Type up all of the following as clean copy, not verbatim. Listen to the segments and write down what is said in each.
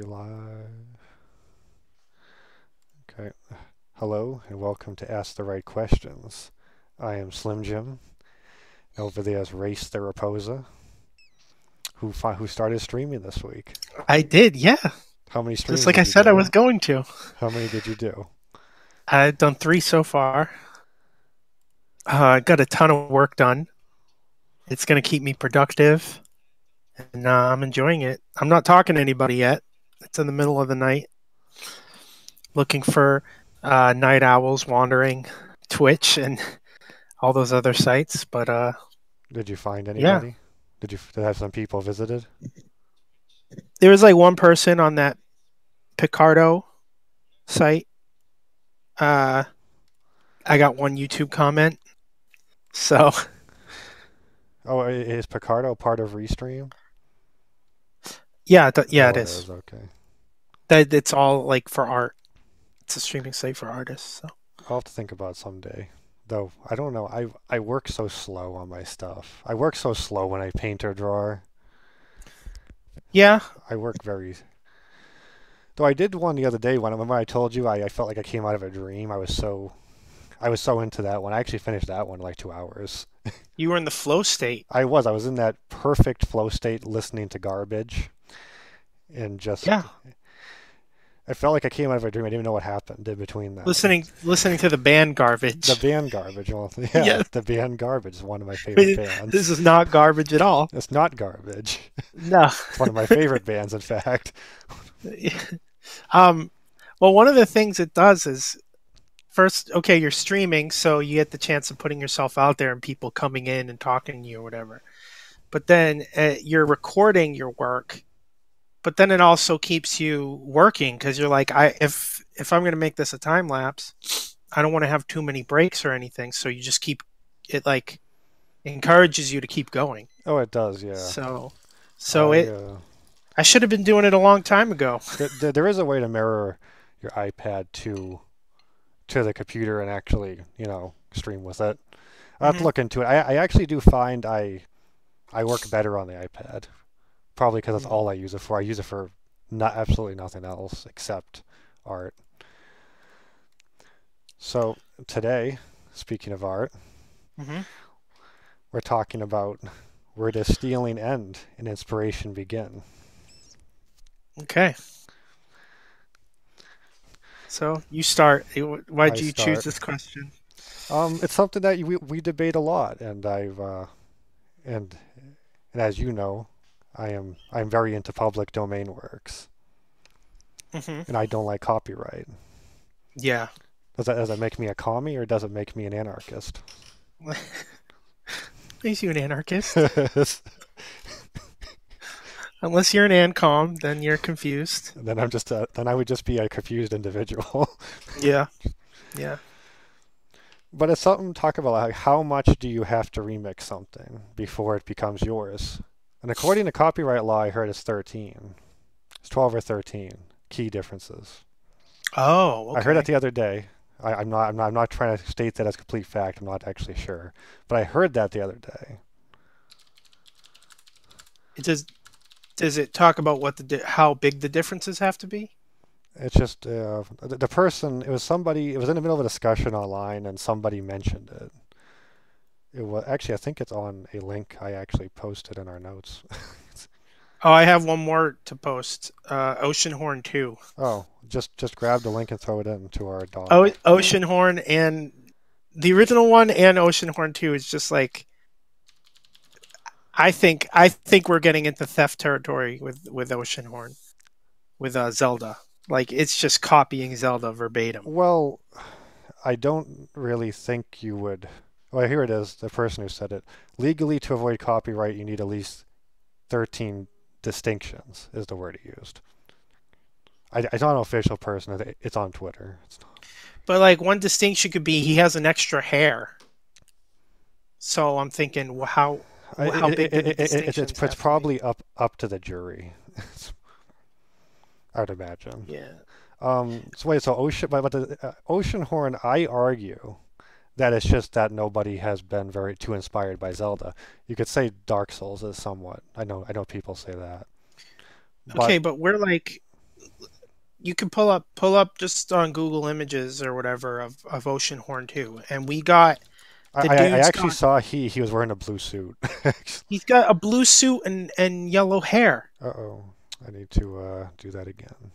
we live? Okay. Hello and welcome to Ask the Right Questions. I am Slim Jim. Over there is Race the Raposa, who started streaming this week. I did, yeah. How many Just streams like I did you said I do? was going to. How many did you do? I've done 3 so far. I got a ton of work done. It's going to keep me productive, and I'm enjoying it. I'm not talking to anybody yet. It's in the middle of the night. Looking for night owls wandering Twitch and all those other sites. But Did you find yeah, anybody? Did have some people visited? there was like one person on that Picardo site. Uh, I got one YouTube comment. So Oh, is Picardo part of Restream? yeah, yeah, Oh, it it is. is. Okay. That it's all like for art. It's a streaming site for artists. So I'll have to think about it someday. Though I don't know. I work so slow on my stuff. I work so slow when I paint or draw. yeah, I work very. Though I did one the other day when remember I told you I felt like I came out of a dream. I was so into that one. I actually finished that one in like 2 hours. you were in the flow state. I was in that perfect flow state listening to garbage and just Yeah, I felt like I came out of a dream. I didn't even know what happened in between that. listening to the band The Garbage. band Garbage. Well, yeah, Yeah, the band Garbage is one of my favorite this bands. is not garbage at all. It's not garbage. No. It's one of my favorite bands, in fact. um, well, one of the things it does is first, okay, you're streaming, so you get the chance of putting yourself out there and people coming in and talking to you or whatever. But then you're recording your work, but then it also keeps you working because you're like, if I'm going to make this a time lapse, I don't want to have too many breaks or anything. So you just keep it like encourages you to keep going. Oh, it does, yeah. So so I it I should have been doing it a long time ago. there is a way to mirror your iPad to the computer and actually, stream with it. I'll have to Hmm. look into it. I actually do find I work better on the iPad, probably because that's all I use it for. I use it for not absolutely nothing else except art. So today, speaking of art, Hmm. we're talking about where does stealing end and inspiration begin? Okay. So you start. Why'd I you choose start. this question? It's something that we debate a lot, and and and as you know, I'm very into public domain works, Hmm. and I don't like copyright. Yeah. Does that make me a commie or does it make me an anarchist? Makes you an anarchist. Unless you're an ancom, then you're confused. Then I would just be a confused individual. Yeah. Yeah. But it's something to talk about like how much do you have to remix something before it becomes yours? And according to copyright law, I heard it's 13. It's 12 or 13 key differences. Oh, I heard that okay. the other day. I'm not trying to state that as complete fact. I'm not actually sure, but I heard that the other day. It does it talk about what how big the differences have to be? It's just the person. It was somebody. It was in the middle of a discussion online, and somebody mentioned it. It was actually. I think it's on a link I actually posted in our notes. Oh, I have one more to post. Oceanhorn 2. Oh, just grab the link and throw it into our doc. Oceanhorn and the original one and Oceanhorn 2 is just like I think we're getting into theft territory with Oceanhorn with Zelda. Like it's just copying Zelda verbatim. Well, I don't really think you would. Well, here it is. The person who said it. Legally, to avoid copyright, you need at least 13 distinctions. Is the word he used. It's not an official person. It's on Twitter. It's not. But like one distinction could be he has an extra hair. So I'm thinking, well, how big do the distinctions It's have to be? probably up to the jury. I would imagine. Yeah. So wait, so but the Ocean Horn, I argue that it's just that nobody has been very too inspired by Zelda. You could say Dark Souls is somewhat. I know people say that, but Okay, but we're like you can pull up just on Google Images or whatever of Oceanhorn 2, and we got the I dude's actually got saw he was wearing a blue suit. he's got a blue suit and yellow hair, Uh-oh. I need to do that again.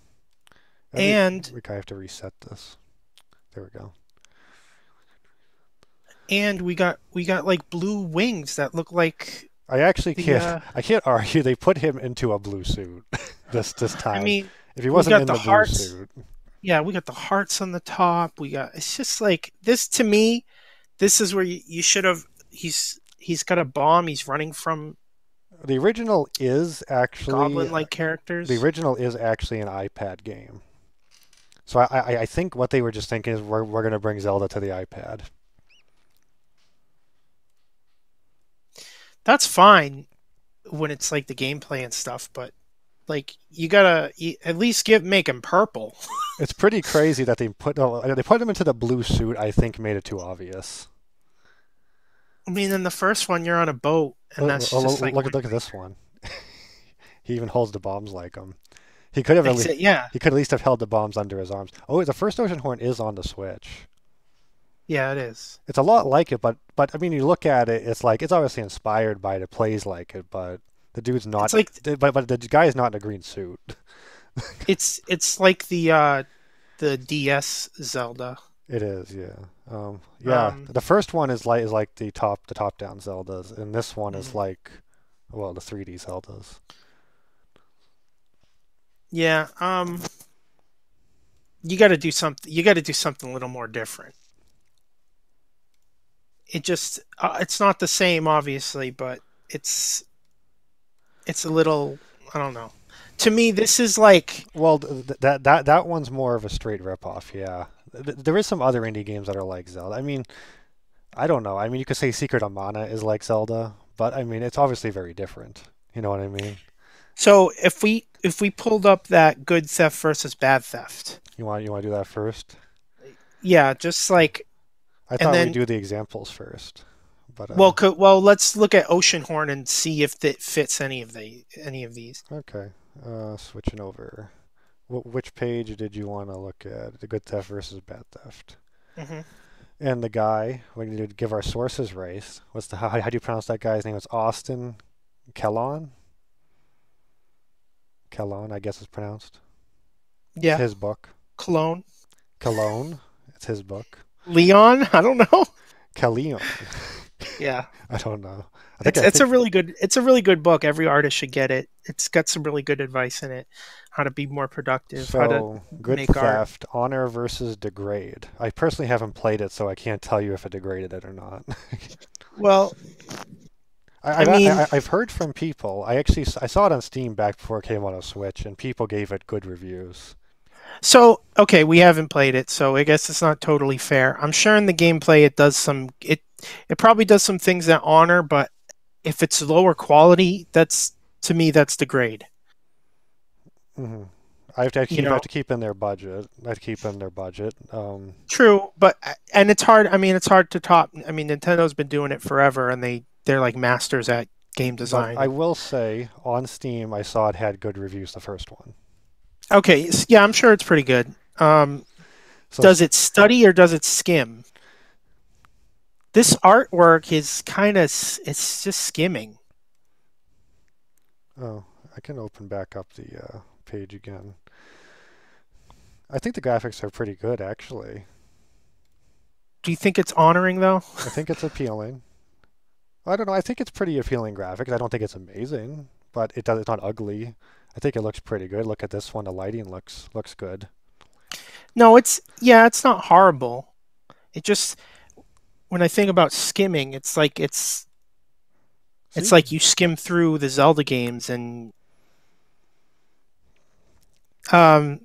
and We have to reset this. There we go. we got like blue wings that look like I actually the I can't argue they put him into a blue suit this I time. mean, If he we wasn't got in the the blue hearts. suit, Yeah, we got the hearts on the top. It's just like this to me. This is where you should have. He's got a bomb. He's running from the original is actually goblin-like the characters. original is actually an iPad game. So I think what they were just thinking is we're going to bring Zelda to the iPad. That's fine when it's like the gameplay and stuff, but like you gotta at least make him purple. It's pretty crazy that they put him into the blue suit. I think made it too obvious. I mean, in the first one, you're on a boat, and that's just like Look at this one. He even holds the bombs like him. He could have yeah, he could at least have held the bombs under his arms. Oh, the first Oceanhorn is on the Switch. yeah, it is. It's a lot like it, but I mean, you look at it, it's like it's obviously inspired by it. It plays like it, but the dude's not. It's like But the guy is not in a green suit. it's like the DS Zelda. It is, yeah. Yeah. The first one is like the top down Zeldas, and this one is Mhm. like, well, the 3D Zeldas. Yeah. You got to do something. You got to do something a little more different. It's not the same, obviously, but it's it's a little. I don't know. To me, this is like Well, that one's more of a straight ripoff, yeah. There is some other indie games that are like Zelda. I mean, I don't know. I mean, you could say Secret of Mana is like Zelda, but I mean, it's obviously very different. You know what I mean? so. If we pulled up that good theft versus bad theft, You want to do that first? yeah, just like I and thought we'd then do the examples first, but well, let's look at Oceanhorn and see if it fits any of these. okay. Switching over. Which page did you want to look at? The good theft versus bad theft. Hmm. And the guy, we need to give our sources right. How do you pronounce that guy's name? It's Austin Kellon. Kellon, I guess it's pronounced. It's Yeah, his book. Cologne, Cologne. It's his book. Leon. I don't know. Calleon. Yeah. I don't know. It's a really good book. Every artist should get it. It's got some really good advice in it. How to be more productive, how to So, good make art. theft, honor versus degrade. I personally haven't played it, so I can't tell you if it degraded it or not. Well, I mean, I've heard from people. I saw it on Steam back before it came out on Switch, and people gave it good reviews. so okay, we haven't played it, so I guess it's not totally fair. I'm sure in the gameplay it probably does some things that honor, but if it's lower quality, that's to me that's the grade. Hmm. You I have know, to keep in their budget. I have to keep in their budget. true, but and it's hard. I mean, it's hard to top. I mean, Nintendo's been doing it forever, and they're like masters at game But I design. will say, on Steam, I saw it had good reviews, the first one. Okay, yeah, I'm sure it's pretty good. So, Does it study or does it skim? This artwork is it's just skimming. oh, I can open back up the page again. I think the graphics are pretty good, actually. Do you think it's honoring though? I think it's appealing. I don't know. I think it's pretty appealing graphics. I don't think it's amazing, but it's not ugly. I think it looks pretty good. Look at this one. The lighting looks good. No, it's not horrible. It just when I think about skimming, it's See? like you skim through the Zelda games and um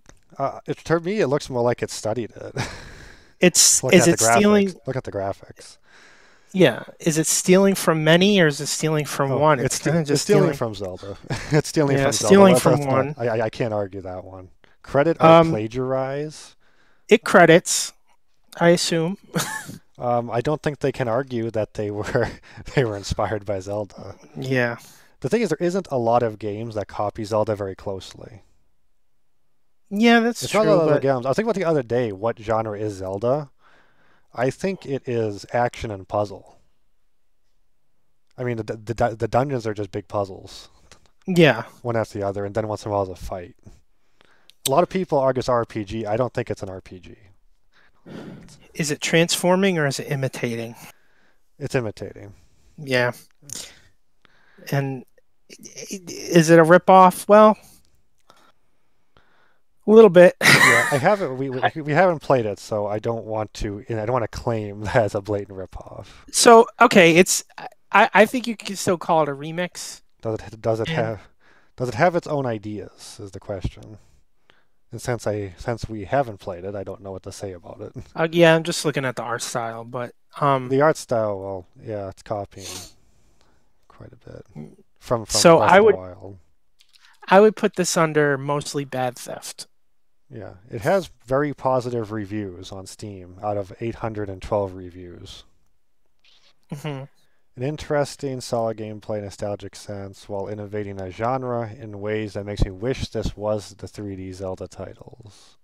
To me, it looks more like it studied it. it's Look is at the it graphics. stealing Look at the graphics. yeah, is it stealing from many or is it stealing from Oh, one? It's kind of it's just stealing stealing. from Zelda. It's stealing Yeah, from Zelda. stealing from one. I can't argue that one. Credit or Um plagiarize? it credits, I assume. I don't think they can argue that they were they were inspired by Zelda. Yeah. The thing is, there isn't a lot of games that copy Zelda very closely. Yeah, that's It's not all true, other but games. I was thinking about the other day, what genre is Zelda? I think it is action and puzzle. I mean, the dungeons are just big puzzles, yeah. one after the other, and then once in a while is a fight. A lot of people argue it's RPG. I don't think it's an RPG. Is it transforming or is it imitating? It's imitating. Yeah. And is it a ripoff? Well, a little bit. Yeah, I haven't. We haven't played it, so I don't want to. I don't want to claim that as a blatant ripoff. So, okay, it's I think you can still call it a remix. Does it And have its own ideas? Is the question. And since we haven't played it, I don't know what to say about it. yeah, I'm just looking at the art style, but The art style, well, yeah, it's copying quite a bit from so Breath of the Wild. I would put this under mostly bad theft. Yeah, it has very positive reviews on Steam out of 812 reviews. Hmm. An interesting, solid gameplay, nostalgic sense, while innovating a genre in ways that makes me wish this was the 3D Zelda titles.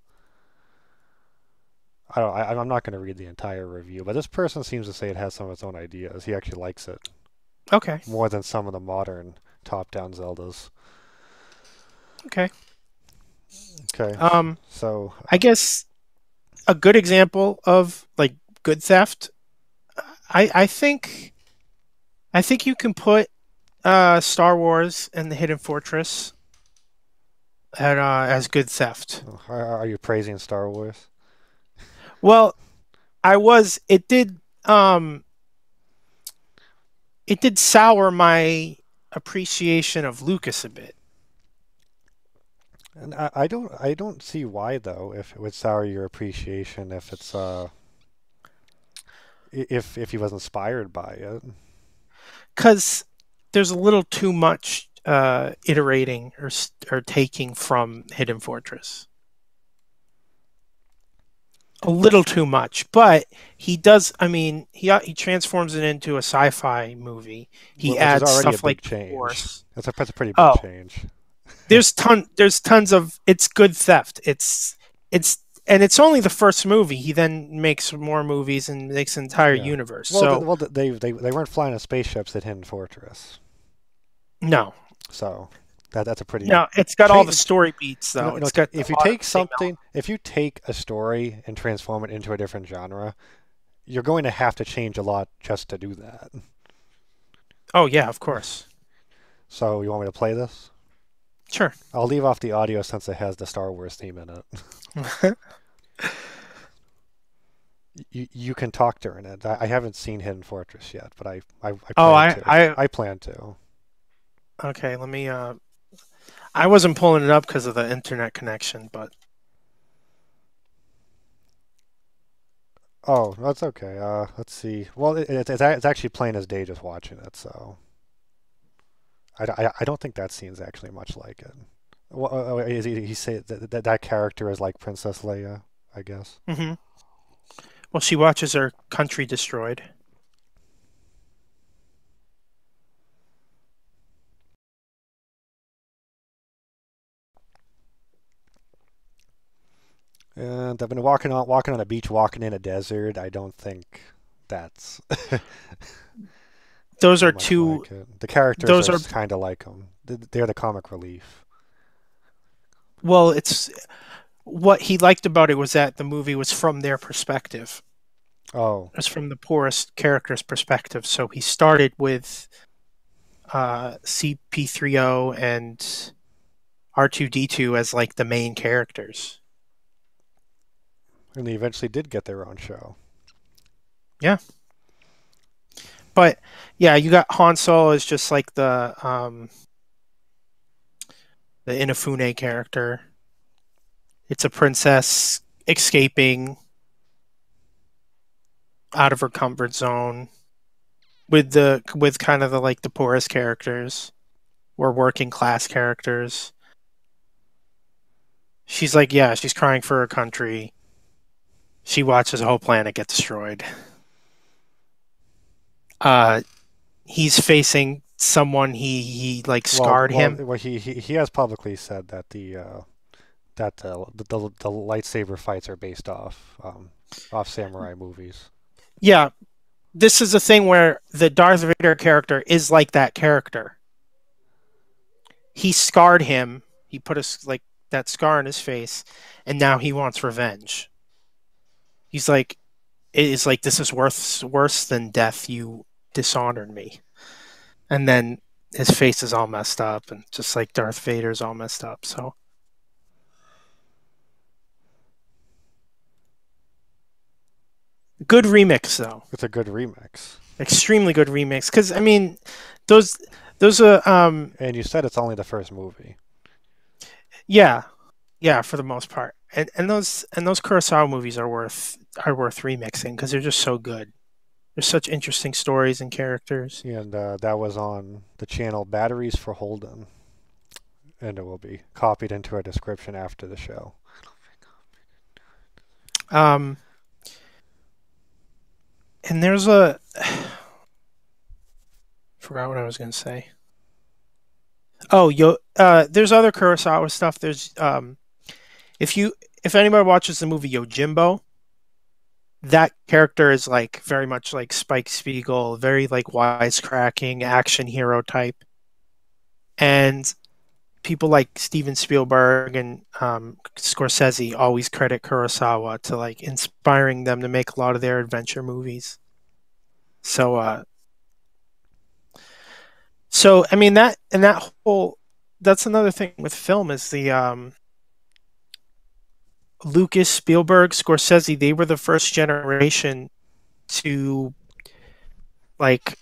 I'm not going to read the entire review, but this person seems to say it has some of its own ideas. He actually likes it Okay. more than some of the modern top-down Zeldas. Okay. Okay, Um, so I guess a good example of like good theft. I think you can put Star Wars and the Hidden Fortress at as good theft. are you praising Star Wars? Well, I was. It did sour my appreciation of Lucas a bit. And I don't see why though. If it would sour your appreciation, if it's if he was inspired by it. Because there's a little too much iterating or taking from Hidden Fortress. A little too much, but he does. I mean, he transforms it into a sci-fi movie. He Which is adds already a stuff big like the change. Force. That's a pretty big Oh, change. there's tons of it's good theft. It's and it's only the first movie. He then makes more movies and makes an entire Yeah. universe. Well, So they weren't flying in spaceships at Hidden Fortress, no, so that's a pretty no, it's got all the change. story beats though. It's got If a you lot of take the same something, if you take a story and transform it into a different genre, you're going to have to change a lot just to do that. Oh yeah, of course. So you want me to play this? Sure. I'll leave off the audio since it has the Star Wars theme in it. You can talk during it. I haven't seen Hidden Fortress yet, but I Oh, plan to. I plan to. okay. Let me. I wasn't pulling it up because of the internet connection, but Oh, that's okay. Let's see. Well, it's actually plain as day just watching it, so I don't think that scene's actually much like it. Well, he say that character is like Princess Leia, I guess. hmm well, she watches her country destroyed. And I've been walking on a beach, walking in a desert. I don't think that's Those are much two. like it. The characters Those are are kind of like them. They're the comic relief. well. It's what he liked about it was that the movie was from their perspective. Oh, It was from the poorest character's perspective. So he started with CP3O and R2D2 as like the main characters. and they eventually did get their own show. Yeah. But yeah, you got Han Solo as just like the Inafune character. It's a princess escaping out of her comfort zone with kind of the like the poorest characters or working class characters. She's like, yeah, she's crying for her country. She watches the whole planet get destroyed. Uh, he's facing someone he like scarred him. Well, he has publicly said that that the lightsaber fights are based off samurai movies. Yeah, this is a thing where the Darth Vader character is like that character. He scarred him. He put like that scar on his face, and now he wants revenge. He's like, it is like, this is worse than death. You dishonored me, and then his face is all messed up, and just like Darth Vader's all messed up. So good remix though, It's a good remix. extremely good remix. Because I mean, those those are And you said it's only the first movie. yeah, yeah, for the most part. And those Kurosawa movies are worth remixing because they're just so good. There's such interesting stories and characters. And that was on the channel Batteries for Holden. And it will be copied into a description after the show. Um, and there's a forgot what I was gonna say. Oh, there's other Kurosawa stuff. There's if you if anybody watches the movie Yojimbo, that character is like very much like Spike Spiegel, very like wisecracking action hero type. And people like Steven Spielberg and Scorsese always credit Kurosawa to like inspiring them to make a lot of their adventure movies. So, I mean that whole that's another thing with film is the Lucas, Spielberg, Scorsese. They were the first generation to like.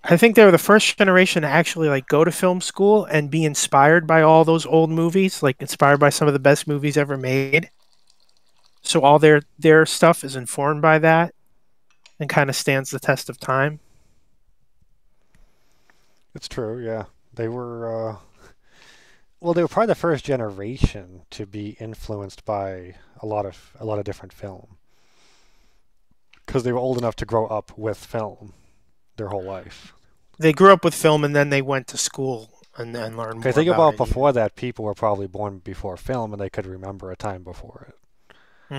I think they were the first generation to actually like go to film school and be inspired by all those old movies, like inspired by some of the best movies ever made. So all their stuff is informed by that and kind of stands the test of time. It's true, yeah. They were, well, they were probably the first generation to be influenced by a lot of different film because they were old enough to grow up with film their whole life. They grew up with film and then they went to school and then learned more Because think about about it. before that, people were probably born before film and they could remember a time before it.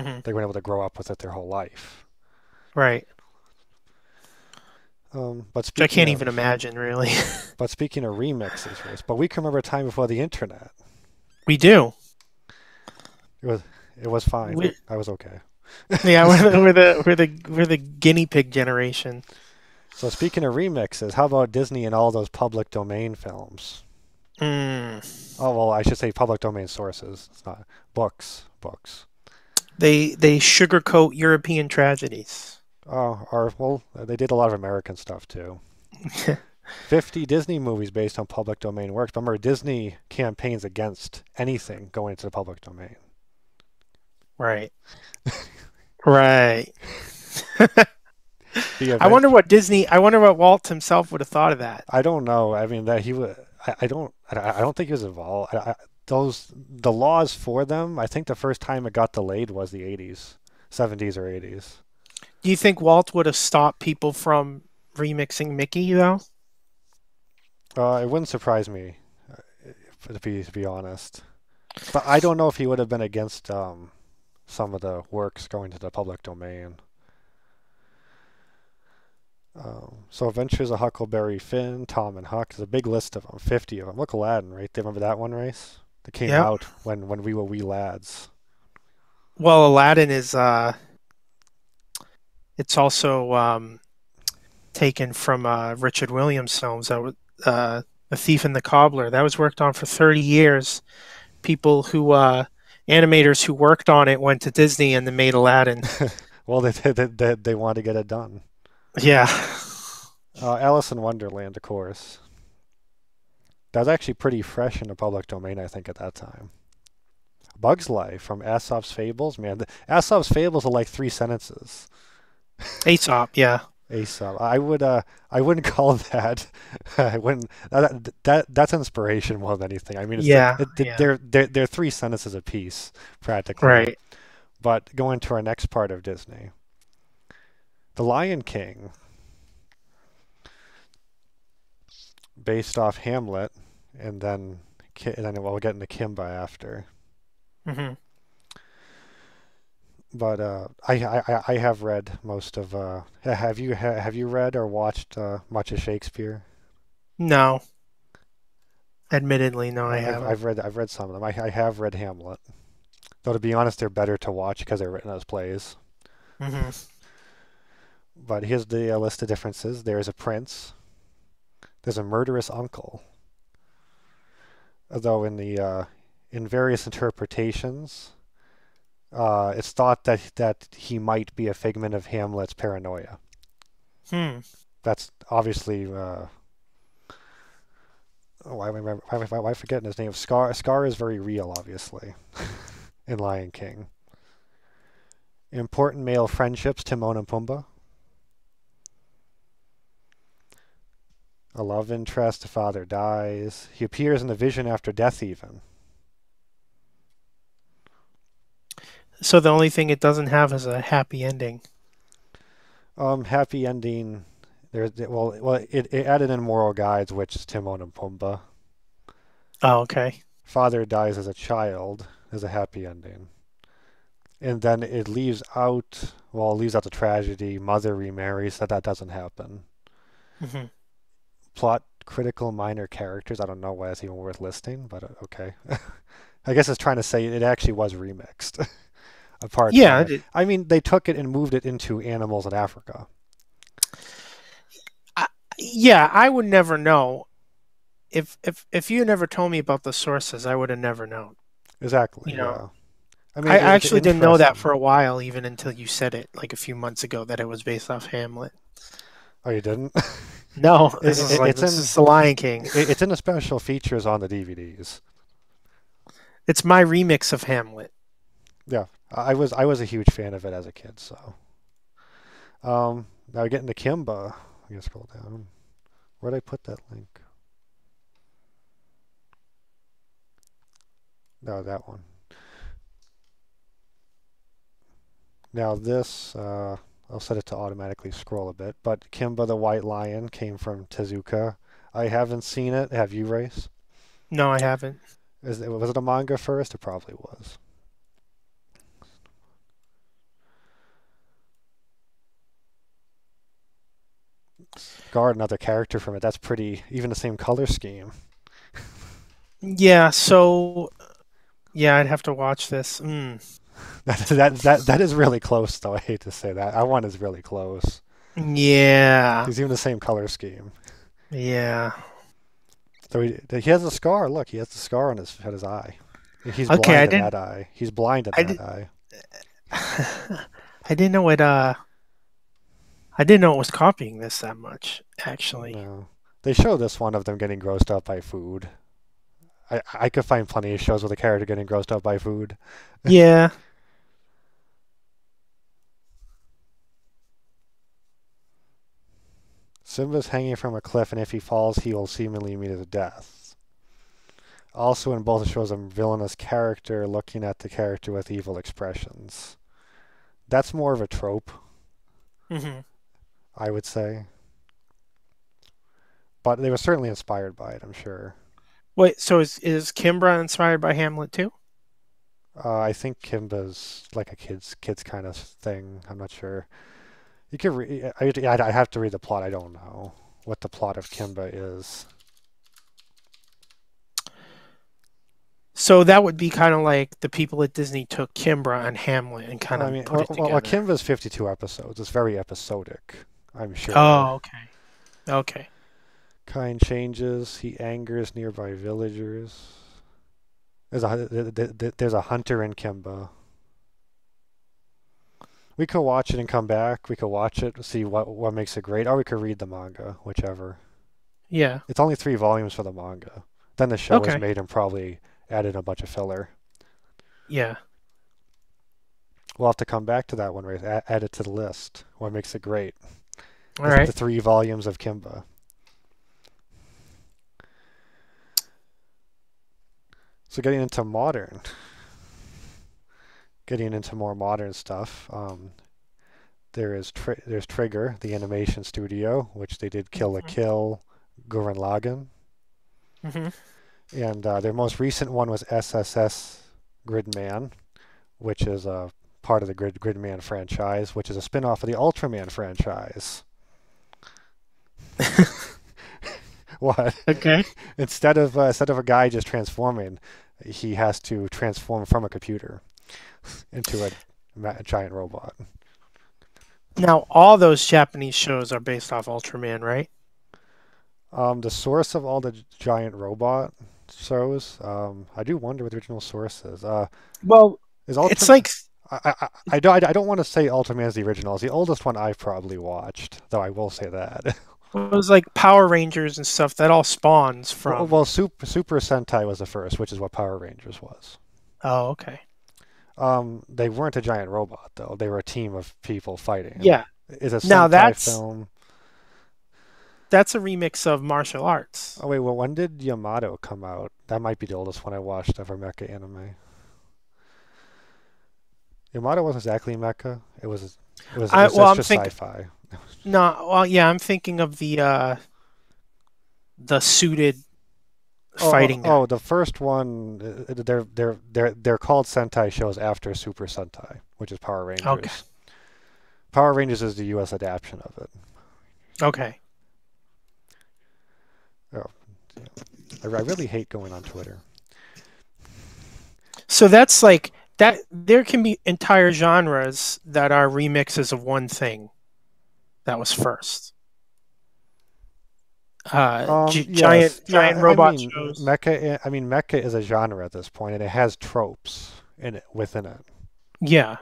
Hmm. They were able to grow up with it their whole life. Right. But Which I can't speaking even of imagine, really. but speaking of remixes, Race, but we can remember a time before the internet. We do. It was it was fine. We, I was okay. yeah, we're the guinea pig generation. So speaking of remixes, how about Disney and all those public domain films? Mm. Oh well, I should say public domain sources. It's not books. They sugarcoat European tragedies. Oh, or well, they did a lot of American stuff too. 50 Disney movies based on public domain works. Remember, Disney campaigns against anything going into the public domain. Right. Right. The I wonder event, what Disney. I wonder what Walt himself would have thought of that. I don't know. I mean, that he would. I don't think he was involved. The laws for them. I think the first time it got delayed was the 80s, 70s or 80s. Do you think Walt would have stopped people from remixing Mickey though? It wouldn't surprise me, to be honest. But I don't know if he would have been against some of the works going to the public domain. So Adventures of Huckleberry Finn, Tom and Huck. There's a big list of them, 50 of them. Look, Aladdin, right? They remember that one, Race? That came Yeah. out when we were wee lads. Well, Aladdin is. It's also taken from Richard Williams films. That was The Thief and the Cobbler. That was worked on for 30 years. People who animators who worked on it went to Disney and they made Aladdin. Well, they wanted to get it done. Yeah. Alice in Wonderland, of course. That was actually pretty fresh in the public domain, I think, at that time. Bug's Life from Aesop's Fables. Man, Aesop's Fables are like 3 sentences. Aesop, yeah. Aesop. I wouldn't call that. I wouldn't. That's inspiration more than anything. I mean, Yeah, yeah. they're 3 sentences apiece, practically. Right. But going to our next part of Disney, The Lion King, based off Hamlet, and then we'll get into Kimba after. Hmm. But I have read most of. Have you read or watched much of Shakespeare? No, admittedly, no, I haven't. I've read some of them. I have read Hamlet. Though to be honest, they're better to watch because they're written as plays. Hmm. But here's the list of differences. There's a prince. There's a murderous uncle. Though in various interpretations, it's thought that he might be a figment of Hamlet's paranoia. Hmm. That's obviously why am I forgetting his name? Scar is very real, obviously, in Lion King. Important male friendships: Timon and Pumbaa. A love interest. The father dies. He appears in a vision after death, even. So the only thing it doesn't have is a happy ending. Happy ending. It added in moral guides, which is Timon and Pumbaa. Oh, okay. Father dies as a child is a happy ending. And then it leaves out, well, it leaves out the tragedy. Mother remarries, that doesn't happen. Hmm. Plot critical minor characters. I don't know why it's even worth listing, but okay. I guess it's trying to say it actually was remixed. Apart from Yeah, it, I mean, they took it and moved it into animals in Africa. I, yeah, I would never know if you never told me about the sources, I would have never known. Exactly. You know, Yeah. I I mean, it's actually didn't know that interesting. for a while, even until you said it like a few months ago that it was based off Hamlet. Oh, you didn't? No, it, it, it's this in is The Lion King. it's in the special features on the DVDs. It's my remix of Hamlet. Yeah, I was a huge fan of it as a kid. So, now we get into Kimba. I can scroll down. Where'd I put that link? No, that one. Now this, I'll set it to automatically scroll a bit. But Kimba the White Lion came from Tezuka. I haven't seen it. Have you, Race? No, I haven't. Was it a manga first? It probably was. Guard, another character from it. That's pretty. Even the same color scheme. Yeah, so yeah, I'd have to watch this. Mm. That is really close, though. I hate to say that. That one is really close. Yeah, He's even the same color scheme. yeah. So he has a scar. Look, he has the scar on his eye. He's Okay, blind in that eye. He's blind in I that did, eye. I didn't know it. I didn't know it was copying this that much. Actually, No. They show this one of them getting grossed out by food. I could find plenty of shows with a character getting grossed out by food. yeah. Simba's hanging from a cliff, and if he falls, he will seemingly meet his death. Also, in both shows, a villainous character looking at the character with evil expressions. That's more of a trope, Hmm. I would say. But they were certainly inspired by it, I'm sure. Wait, so is Kimbra inspired by Hamlet too? I think Kimba's like a kids kind of thing. I'm not sure. You could I have to read the plot. I don't know what the plot of Kimba is. So that would be kind of like the people at Disney took Kimbra and Hamlet and kind I of mean, put it well, together. Kimba's 52 episodes. It's very episodic, I'm sure. Oh, okay. Okay. Kind changes. He angers nearby villagers. There's a hunter in Kimba. We could watch it and come back. We could watch it, see what makes it great, or we could read the manga, whichever. Yeah. It's only 3 volumes for the manga. Then the show was Okay. made and probably added a bunch of filler. Yeah. We'll have to come back to that one, right? Add it to the list. What makes it great? All The right. 3 volumes of Kimba. So getting into more modern stuff. There's Trigger, the animation studio, which they did Kill la Hmm. Kill, Gurren Lagann, Hmm. and their most recent one was SSS Gridman, which is a part of the Gridman franchise, which is a spin-off of the Ultraman franchise. What? Okay. Instead of a guy just transforming, he has to transform from a computer into a giant robot. Now, all those Japanese shows are based off Ultraman, right? The source of all the giant robot shows, I do wonder what the original source is. Well, Is it's Ultraman? like I don't want to say Ultraman is the original. It's the oldest one I've probably watched, though I will say that. it was like Power Rangers and stuff. That all spawns from. Well, Super Sentai was the first, which is what Power Rangers was. Oh, okay. They weren't a giant robot though. They were a team of people fighting. Yeah. Is a Now Sentai film? that's a remix of martial arts. Oh wait, well when did Yamato come out? That might be the oldest one I watched of a mecha anime. Yamato wasn't exactly mecha. Well, I'm just thinking. sci-fi. No, well, yeah, I'm thinking of the suited fighting guy. The first one, they're called Sentai shows after Super Sentai, which is Power Rangers. Okay. Power Rangers is the U.S. adaptation of it. Okay. Oh, yeah. I really hate going on Twitter. So that's like that. There can be entire genres that are remixes of one thing that was first. Yes. Giant Yeah, robot shows. Mecha is a genre at this point, and it has tropes within it. Yeah.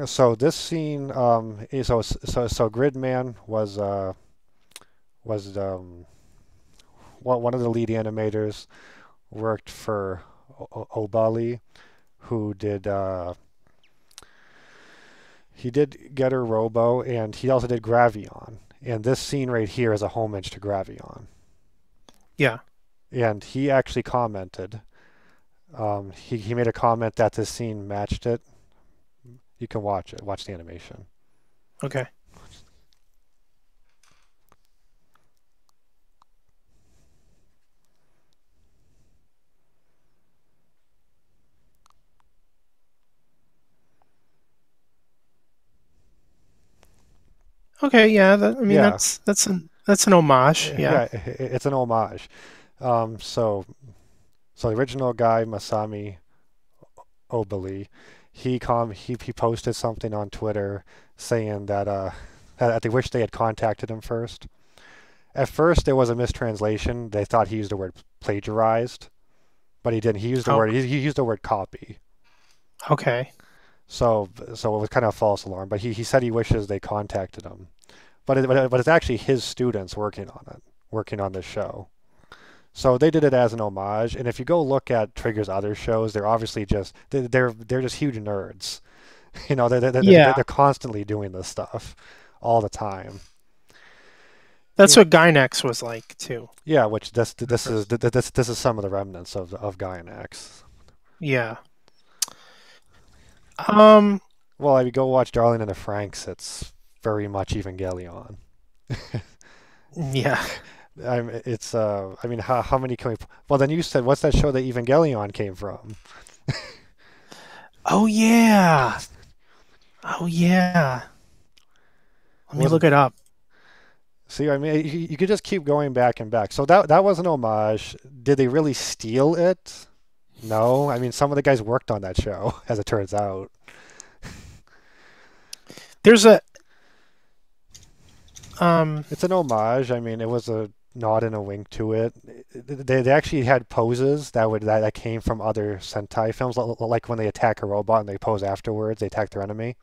So this scene, so Gridman was one of the lead animators, worked for Obali, who did he did Getter Robo, and he also did Gravion. And this scene right here is a homage to Gravion. Yeah. And he actually commented. He made a comment that this scene matched it. You can watch it. Watch the animation. Okay. Okay. Yeah. Yeah. That's an homage. Yeah. Yeah, it's an homage. So the original guy, Masami Obali, he posted something on Twitter saying that they wish they had contacted him first. At first, there was a mistranslation. They thought he used the word plagiarized, but he didn't. He used the word he used the word copy. Okay. So it was kind of a false alarm. But he said he wishes they contacted him. But it's actually his students working on this show. So they did it as an homage. And if you go look at Trigger's other shows, they're obviously they're just huge nerds. You know, they're constantly doing this stuff all the time. That's what Gynax was like too. Yeah, which this is some of the remnants of Gynax. Yeah. Well, if you go watch Darling in the Franxx, it's very much Evangelion. Yeah. How many can we? Well, then you said, what's that show that Evangelion came from? Oh yeah. Oh yeah. Let me look it up. See, you could just keep going back and back. So that was an homage. Did they really steal it? No. I mean, some of the guys worked on that show, as it turns out. There's a It's an homage. I mean, it was a nod and a wink to it. They actually had poses that came from other Sentai films, like when they attack a robot and they pose afterwards. They attack their enemy,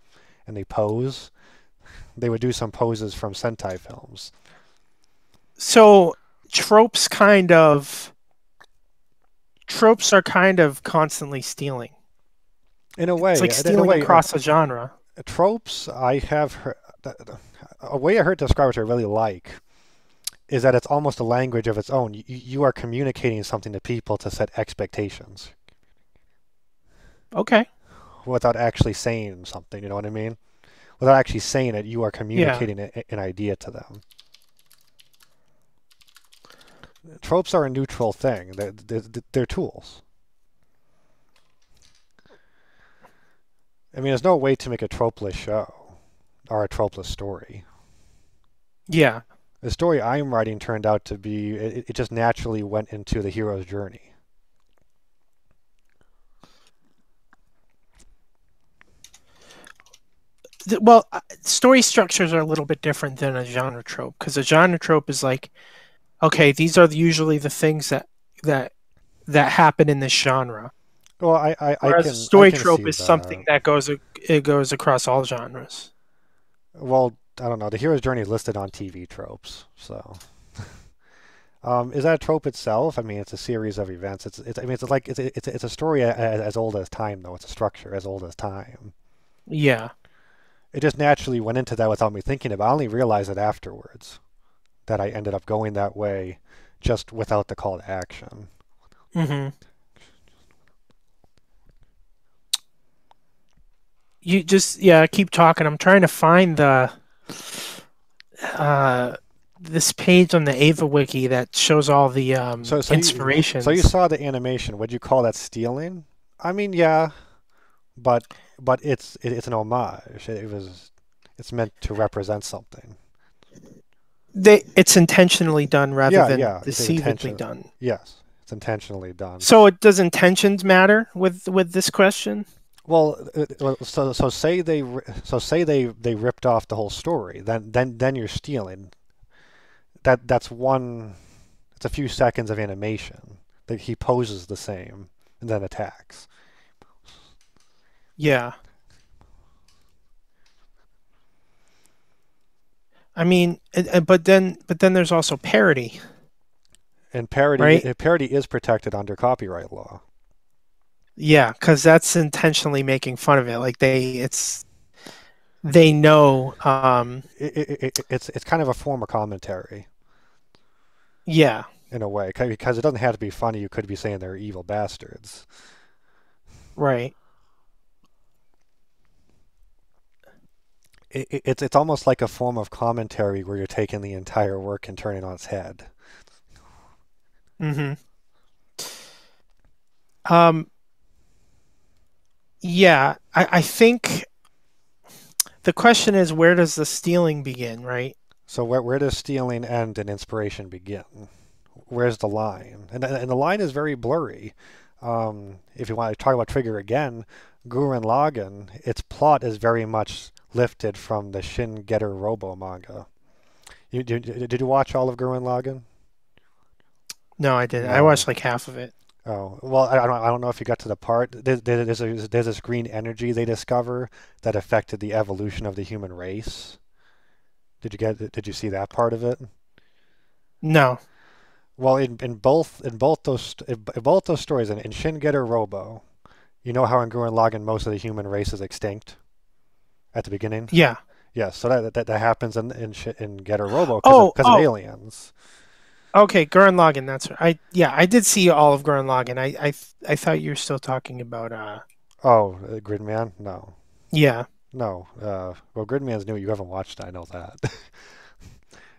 and they pose. They would do some poses from Sentai films. So tropes are kind of constantly stealing. In a way, It's like stealing across a genre. Tropes, I have heard, a way I heard described, which I really like, is that it's almost a language of its own. You are communicating something to people to set expectations. Okay. Without actually saying something, you know what I mean? Without actually saying it, you are communicating an idea to them. Tropes are a neutral thing. They're tools. I mean, there's no way to make a tropeless show or a tropeless story. Yeah. The story I'm writing turned out to be, it just naturally went into the hero's journey. Well, story structures are a little bit different than a genre trope because a genre trope is like, okay, these are usually the things that that happen in this genre. Well, Whereas a I story can trope see is something that. that goes across all genres. Well, I don't know. The hero's journey is listed on TV tropes, so. Is that a trope itself? I mean, it's a series of events. I mean, it's a story as old as time, though. It's a structure as old as time. Yeah. It just naturally went into that without me thinking about it. I only realized it afterwards that I ended up going that way just without the call to action. Hmm. You just keep talking. I'm trying to find the uh this page on the Ava wiki that shows all the So you inspirations. saw the animation. Would you call that stealing? I mean, yeah, but it's an homage. It's meant to represent something. It's intentionally done rather Yeah, than yeah, it's deceivably intention. done. Yes, it's intentionally done. So it does intentions matter with this question? So say they ripped off the whole story. Then you're stealing. That's one. It's a few seconds of animation that he poses the same and then attacks. Yeah. I mean, but then there's also parody, And right? parody is protected under copyright law. Yeah, because that's intentionally making fun of it. Like they know. It's kind of a form of commentary Yeah. in a way because it doesn't have to be funny. You could be saying they're evil bastards. Right. It's almost like a form of commentary where you're taking the entire work and turning it on its head. Mm-hmm. Um. Yeah. I think the question is where does the stealing begin, right? So where does stealing end and inspiration begin? Where's the line? And the line is very blurry. If you want to talk about Trigger again, Gurren Lagann, its plot is very much lifted from the Shin Getter Robo manga. Did you watch all of Gurren Lagann? No, I didn't. I No. watched like half of it. Oh, well, I don't know if you got to the part. There's this green energy they discover that affected the evolution of the human race. Did you see that part of it? No. Well, in both those stories, in Shin Getter Robo, you know how in Gurren Lagann most of the human race is extinct at the beginning. Yeah. Yes, so that happens in Getter Robo Oh, because of oh. aliens. Okay, Gurren Lagann. That's right. I did see all of Gurren Lagann. I thought you were still talking about Oh, Gridman? No, yeah. no. Well, Gridman's new. You haven't watched it. I know that.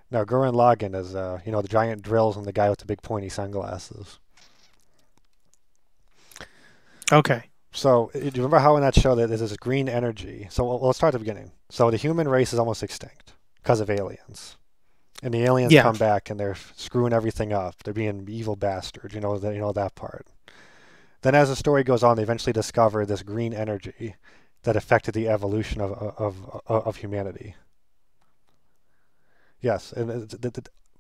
No, Gurren Lagann is the giant drills and the guy with the big pointy sunglasses. Okay. So, do you remember how in that show that there's this green energy? So, let's start at the beginning. So, the human race is almost extinct because of aliens. And the aliens Yeah. come back and they're screwing everything up. They're being evil bastards, that part. Then as the story goes on, they eventually discover this green energy that affected the evolution of humanity. Yes, and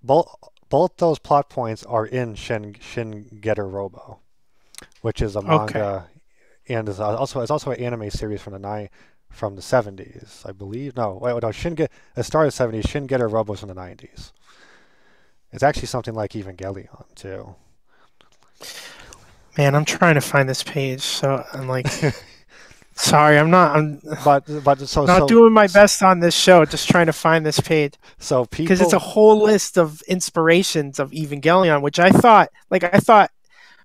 both those plot points are in Shin Getter Robo, which is a Okay. manga and is also it's also an anime series from the 70s, I believe. No, wait, no, it started 70s. Shin Getter Robo is from the 90s. It's actually something like Evangelion too. Man, I'm trying to find this page, so I'm like, sorry, I'm but not doing my best on this show. Just trying to find this page so because it's a people whole list of inspirations of Evangelion, which I thought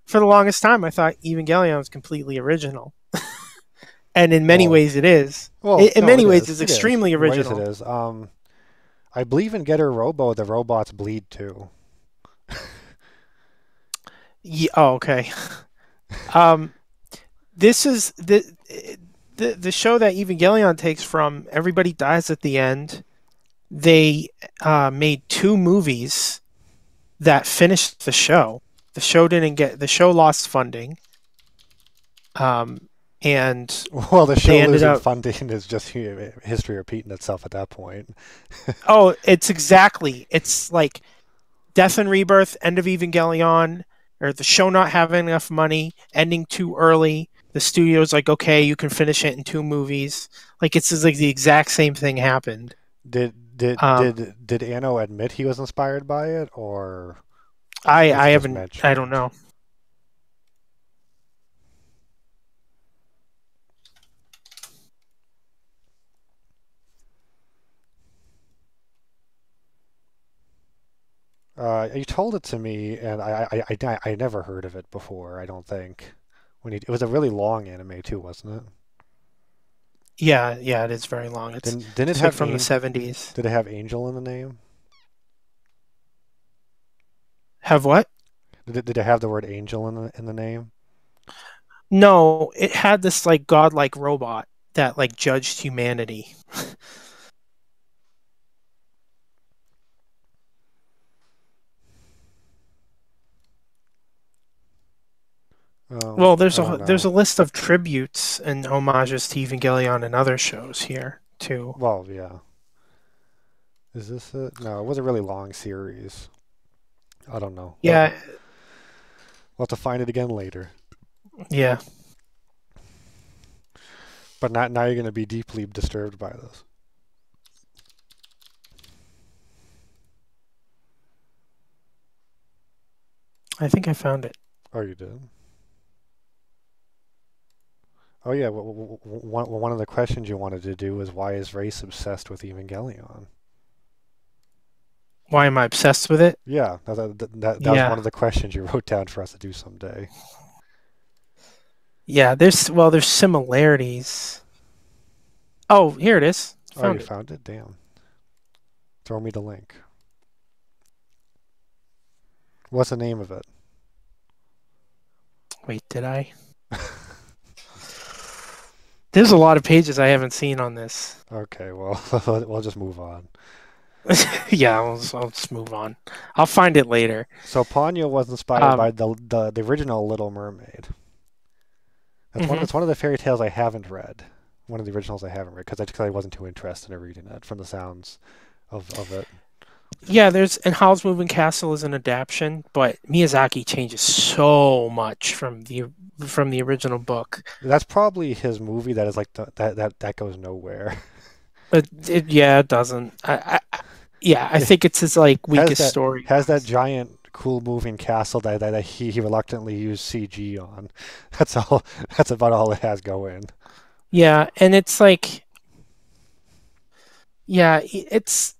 for the longest time I thought Evangelion was completely original, and in many well ways it is. well In no many ways, it's it is extremely in ways it original. is. I believe in Getter Robo the robots bleed too. Oh, okay. Um, this is the show that Evangelion takes from. Everybody dies at the end. They made two movies that finished the show. The show lost funding. Um, and Well, the show they ended losing up. funding is just history repeating itself at that point. Oh, it's like Death and Rebirth, End of Evangelion, or the show not having enough money, ending too early. The studio's like, okay, you can finish it in two movies. Like it's just like the exact same thing happened. Um, Did Anno admit he was inspired by it, or I was it just haven't, I don't mentioned? know. You told it to me, and I never heard of it before. I don't think it was a really long anime too, wasn't it? Yeah, yeah, it is very long. Didn't it It's like have from the Angel? 70s. Did it have Angel in the name? Have what? Did it have the word Angel in the name? No, it had this like godlike robot that like judged humanity. Well, I don't there's know. a list of tributes and homages to Evangelion and other shows here too. Well, yeah. Is this it? No, it was a really long series. I don't know. Yeah, We'll have to find it again later. yeah. But not now. You're going to be deeply disturbed by this. I think I found it. Oh, you did. Oh yeah. One of the questions you wanted to do was why is race obsessed with Evangelion? Why am I obsessed with it? Yeah, that was one Yeah. of the questions you wrote down for us to do someday. Yeah, there's similarities. Oh, here it is. Oh, you Found it. found it? Damn. Throw me the link. What's the name of it? Wait, did I? There's a lot of pages I haven't seen on this. Okay, well, we'll just move on. Yeah, I'll just move on. I'll find it later. So Ponyo was inspired by Um, the original Little Mermaid. mhm. That's one of the fairy tales I haven't read. One of the originals I haven't read because I wasn't too interested in reading it from the sounds of it. Yeah, there's and Howl's Moving Castle is an adaptation, but Miyazaki changes so much from the original book. That's probably his movie that is like that goes nowhere. Yeah, it doesn't. Yeah, I think it's his like has weakest that story. has that giant cool moving castle that he reluctantly used CG on. That's all. That's about all it has going. Yeah, and it's like yeah, it's.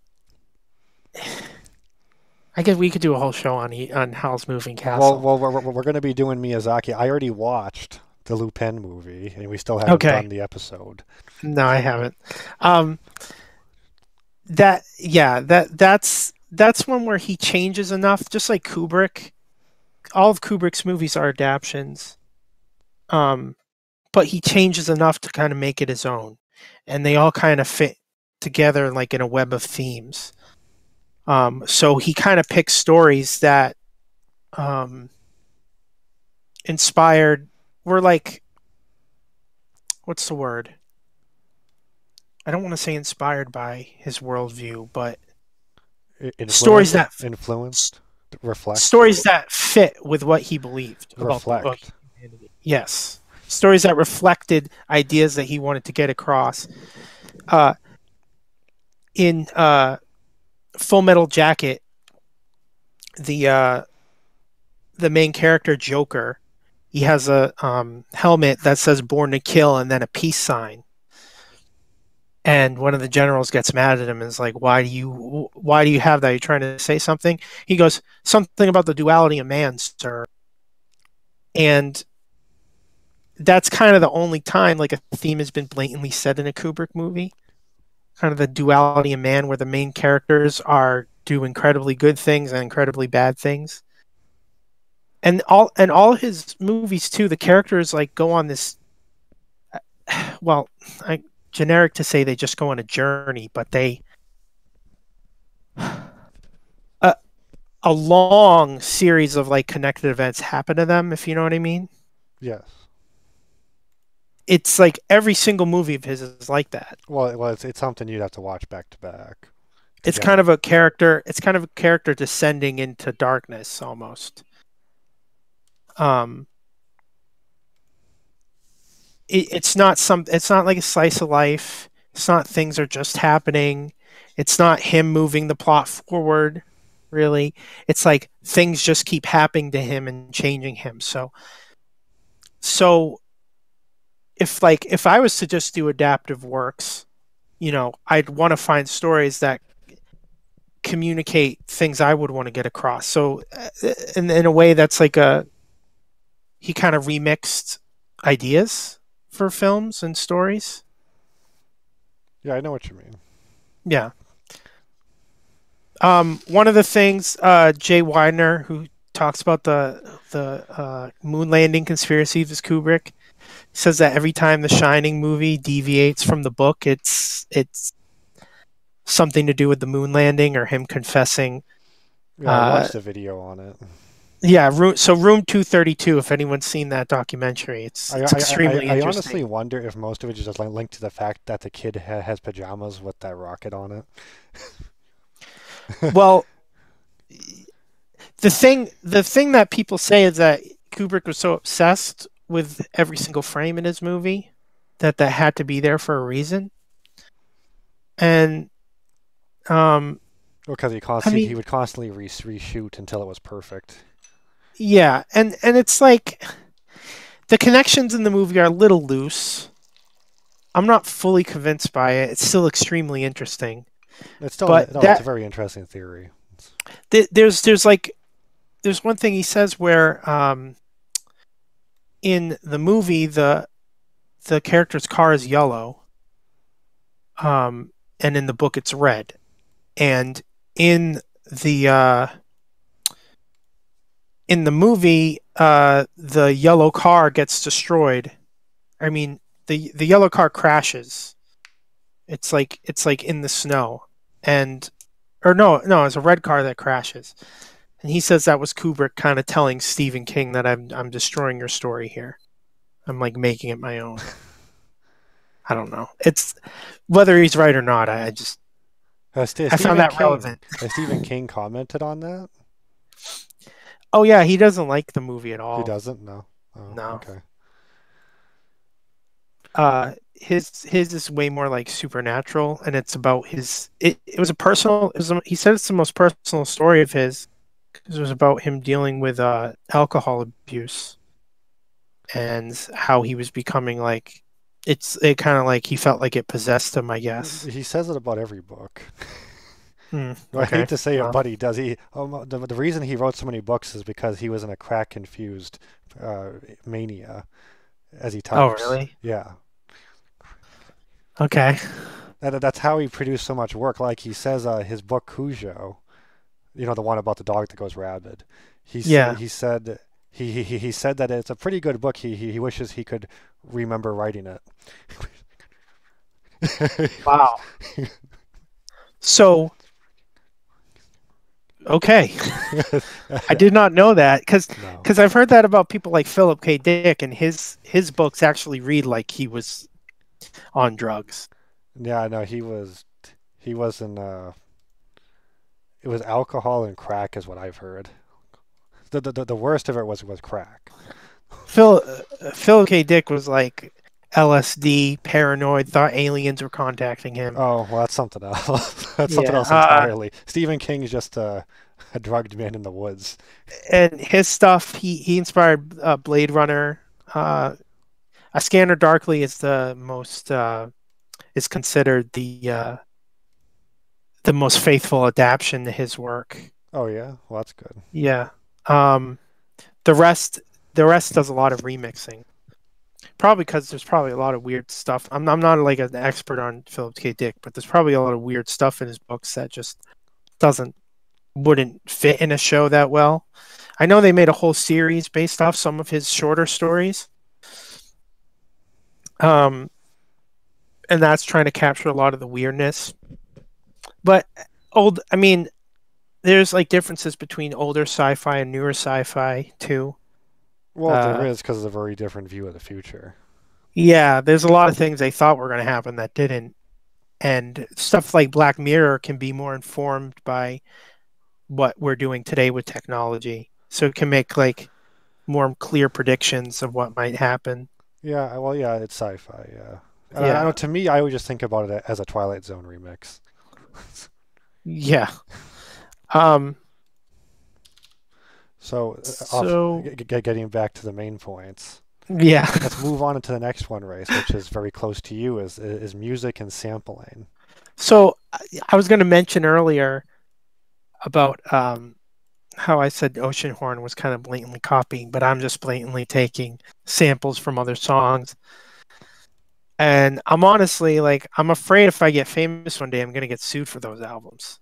I guess we could do a whole show on Howl's Moving Castle. We're going to be doing Miyazaki. I already watched the Lupin movie, and we still haven't Okay, done the episode. no, I haven't. Um, that yeah, that's one where he changes enough, just like Kubrick. All of Kubrick's movies are adaptations, um, but he changes enough to kind of make it his own, and they all kind of fit together like in a web of themes. So he kind of picks stories that um, inspired were like what's the word? I don't want to say inspired by his worldview, but stories Influenced, that influenced, reflect, stories that fit with what he believed about reflect. humanity. Yes, stories that reflected ideas that he wanted to get across. Uh, in Full Metal Jacket, the uh, the main character Joker, he has a helmet that says "Born to Kill" and then a peace sign. And one of the generals gets mad at him and is like, why do you have that? You're trying to say something?" He goes, "Something about the duality of man, sir." And that's kind of the only time like a theme has been blatantly said in a Kubrick movie. Kind of the duality of man, where the main characters are do incredibly good things and incredibly bad things. and all his movies too, the characters like go on this, well, generic to say they just go on a journey, but they a, a long series of like connected events happen to them, if you know what I mean. Yes. It's like every single movie of his is like that. Well, it's something you'd have to watch back to back to It's get kind it. of a character. It's kind of a character descending into darkness almost. Um, it's not some. It's not like a slice of life. It's not things are just happening. It's not him moving the plot forward. Really, it's like things just keep happening to him and changing him. So if I was to just do adaptive works, I'd want to find stories that communicate things I would want to get across. So in a way that's like he kind of remixed ideas for films and stories. Yeah, I know what you mean. Yeah. One of the things Jay Weidner, who talks about the moon landing conspiracy of Kubrick, says that every time the Shining movie deviates from the book, it's something to do with the moon landing or him confessing. Yeah, I watched a video on it. Yeah, Room 232. If anyone's seen that documentary, it's I, it's I, I, extremely I honestly interesting. wonder if most of it is just like linked to the fact that the kid has pajamas with that rocket on it. Well, the thing that people say is that Kubrick was so obsessed with every single frame in his movie that had to be there for a reason. And Because I he mean, would constantly reshoot until it was perfect. yeah, and it's like the connections in the movie are a little loose. I'm not fully convinced by it. It's still extremely interesting, It's still but no, it's a very interesting theory. there's one thing he says where in the movie the character's car is yellow, and in the book it's red, and in the uh, in the movie the yellow car gets destroyed. I mean, the yellow car crashes. It's like in the snow, and or no, it's a red car that crashes. And he says that was Kubrick kind of telling Stephen King that I'm destroying your story here. I'm like making it my own. I don't know. It's whether he's right or not. I found that relevant. Has Stephen King commented on that? Oh yeah, he doesn't like the movie at He all. doesn't? No. Oh, No. okay. His is way more like supernatural, and it's about his. It was a personal. He said it's the most personal story of his because it was about him dealing with alcohol abuse and how he was becoming like. It kind of like he felt like it possessed him, I guess. He says it about every book. I hate Okay. to say it, Well, but he does. The reason he wrote so many books is because he was in a crack confused uh, mania, as he oh, types. really? Yeah, Okay. that's how he produced so much work. Like he says, his book Cujo, the one about the dog that goes rabid. Yeah. He said he said that it's a pretty good book. He wishes he could remember writing it. Wow. So, okay. I did not know that because No. I've heard that about people like Philip K. Dick, and his books actually read like he was on drugs. Yeah, no, he wasn't it was alcohol and crack is what I've heard. The worst of it was crack. Philip K. Dick was like LSD, paranoid, thought aliens were contacting him. Oh, well, that's something else. That's something Yeah. else entirely. Stephen King's just a drugged man in the woods. And his stuff, he inspired Blade Runner. A Scanner Darkly is the most is considered the most faithful adaptation to his work. Oh yeah, well that's good. Yeah. Um, the rest does a lot of remixing. Probably because there's probably a lot of weird stuff. I'm not like an expert on Philip K. Dick, but there's probably a lot of weird stuff in his books that just doesn't wouldn't fit in a show that well. I know they made a whole series based off some of his shorter stories. Um, and that's trying to capture a lot of the weirdness. But I mean, there's like differences between older sci-fi and newer sci-fi too. Well, there Uh, is because of a very different view of the future. yeah, there's a lot of things they thought were going to happen that didn't, and stuff like Black Mirror can be more informed by what we're doing today with technology, so it can make like more clear predictions of what might happen. Yeah, well, yeah, it's sci-fi. Yeah, and I know Yeah, to me, I would just think about it as a Twilight Zone remix. yeah. Um, So, so getting back to the main points, yeah. let's move on into the next one, Race, which is very close to you, is music and sampling. So I was going to mention earlier about how I said Ocean Horn was kind of blatantly copying, but I'm just blatantly taking samples from other songs. And I'm honestly like, I'm afraid if I get famous one day, I'm going to get sued for those albums.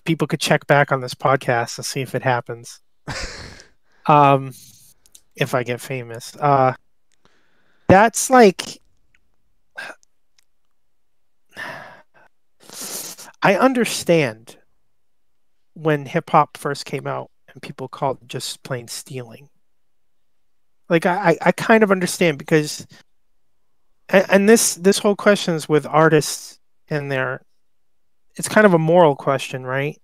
People could check back on this podcast and see if it happens. Um, if I get famous, that's like, I understand when hip hop first came out and people called it just plain stealing. Like I kind of understand because and this whole question is with artists and their it's kind of a moral question, right?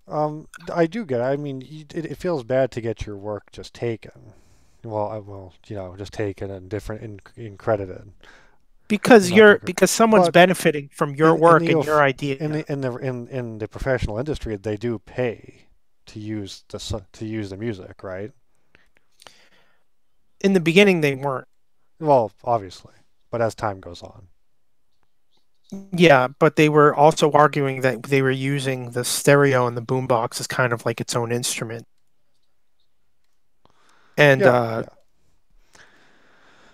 I do get it. I mean, it feels bad to get your work just taken. Well, just taken and in credited. Because Not to, because someone's but benefiting from your in work the and your in idea. the professional industry, they do pay to use the music, right? In the beginning they weren't. Well, obviously, but as time goes on. Yeah, but they were also arguing that they were using the stereo and the boombox as kind of like its own instrument. And Yeah, yeah.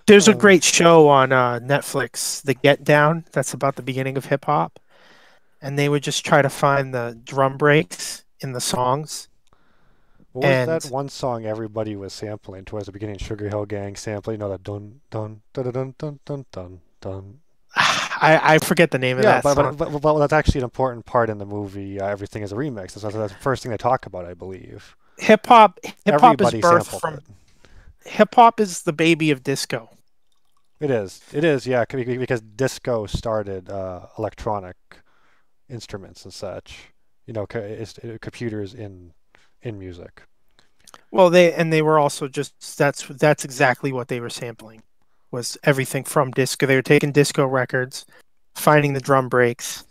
there's a Um, great show on Netflix, The Get Down, that's about the beginning of hip hop. And they would just try to find the drum breaks in the songs. what was that And one song everybody was sampling towards the beginning? Sugar Hill Gang sampling, that dun dun dun dun dun dun dun dun. I forget the name of Yeah, that song. but that's actually an important part in the movie. Everything is a remix. That's the first thing they talk about, I believe. Hip hop is Everybody birthed sampled it. from hip hop is the baby of disco. It is. It is. Yeah, because disco started electronic instruments and such. Computers in music. Well, they were also just that's exactly what they were sampling was everything from disco. They were taking disco records, finding the drum breaks,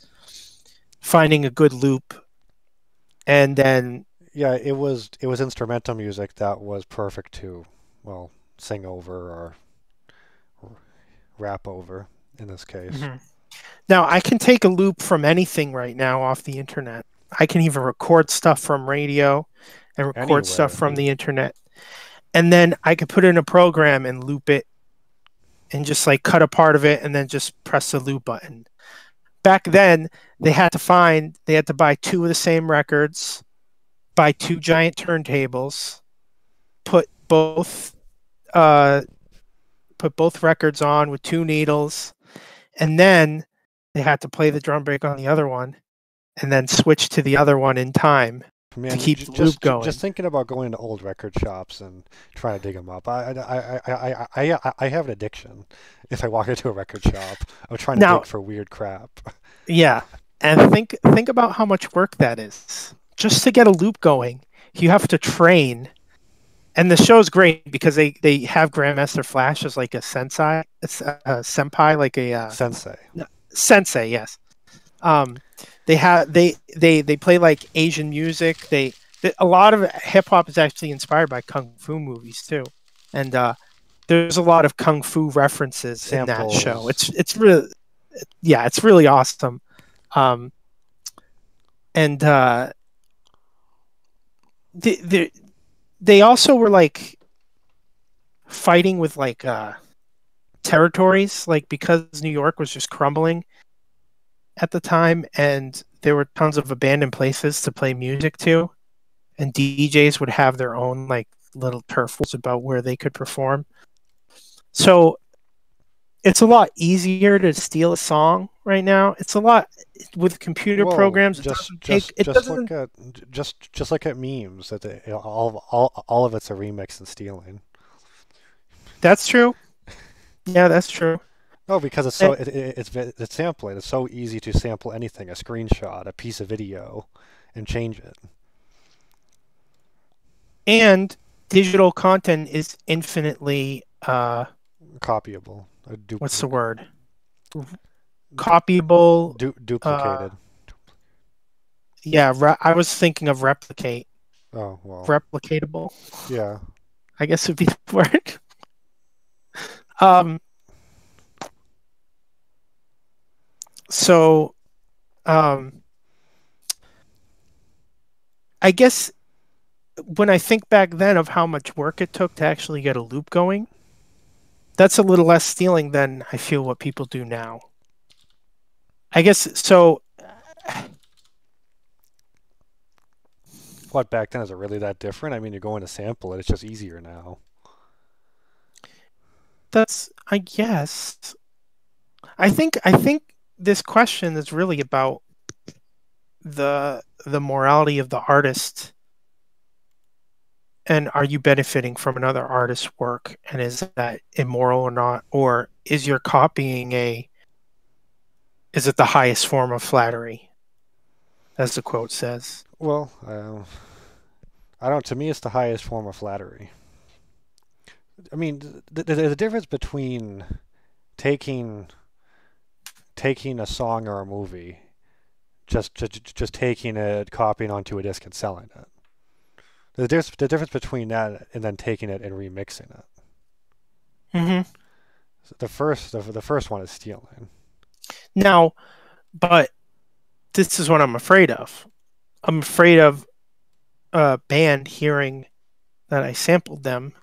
finding a good loop, and then Yeah, it was instrumental music that was perfect to, well, sing over or rap over in this case. Mhm. Now I can take a loop from anything right now off the internet. I can even record stuff from radio and record stuff Anywhere. from the internet. And then I could put in a program and loop it and just like cut a part of it and then just press the loop button. Back then, they had to buy two of the same records, buy two giant turntables, put both uh put both records on with two needles, and then they had to play the drum break on the other one and then switch to the other one in time to Man, keep the loop just going. thinking about going to old record shops and trying to dig them up. I have an addiction. If I walk into a record shop, I'm trying to Now, dig for weird crap. yeah, and think about how much work that is. Just to get a loop going, you have to train. And the show's great because they have Grandmaster Flash as like a sensei, a senpai, like a Sensei. sensei. Yes. Um, they have they play like Asian music. A lot of hip hop is actually inspired by kung fu movies too, and there's a lot of kung fu references in that show. Samples. It's really yeah, it's really awesome. Um, and they they also were like fighting with like territories, like because New York was just crumbling at the time, and there were tons of abandoned places to play music to, and DJs would have their own like little turf wars about where they could perform. So it's a lot easier to steal a song right now. It's a lot with computer Well, programs. It doesn't take. It doesn't. just look at memes that all of it's a remix and stealing. That's true. Yeah, that's true. No, because it's And, it's sampling. It's so easy to sample anything, a screenshot, a piece of video, and change it. and digital content is infinitely Copyable, what's the word? Copyable. Uh, duplicated. yeah, I was thinking of replicate. Oh well, Replicatable, yeah. I guess would be the word. Um, so, um, I guess when I think back then of how much work it took to actually get a loop going, that's a little less stealing than I feel what people do now. I guess so. What back then is it really that different? I mean, you're going to sample it. It's just easier now. That's, I guess. I think this question is really about the morality of the artist, and are you benefiting from another artist's work, and is that immoral or not, or is your copying a is it the highest form of flattery, as the quote says? Well, I don't. To me, it's the highest form of flattery. I mean, the difference between taking taking a song or a movie, just taking it, copying onto a disc and selling it. The difference between that and then taking it and remixing it. Hmm. The first one is stealing. Now, but this is what I'm afraid of. I'm afraid of a band hearing that I sampled them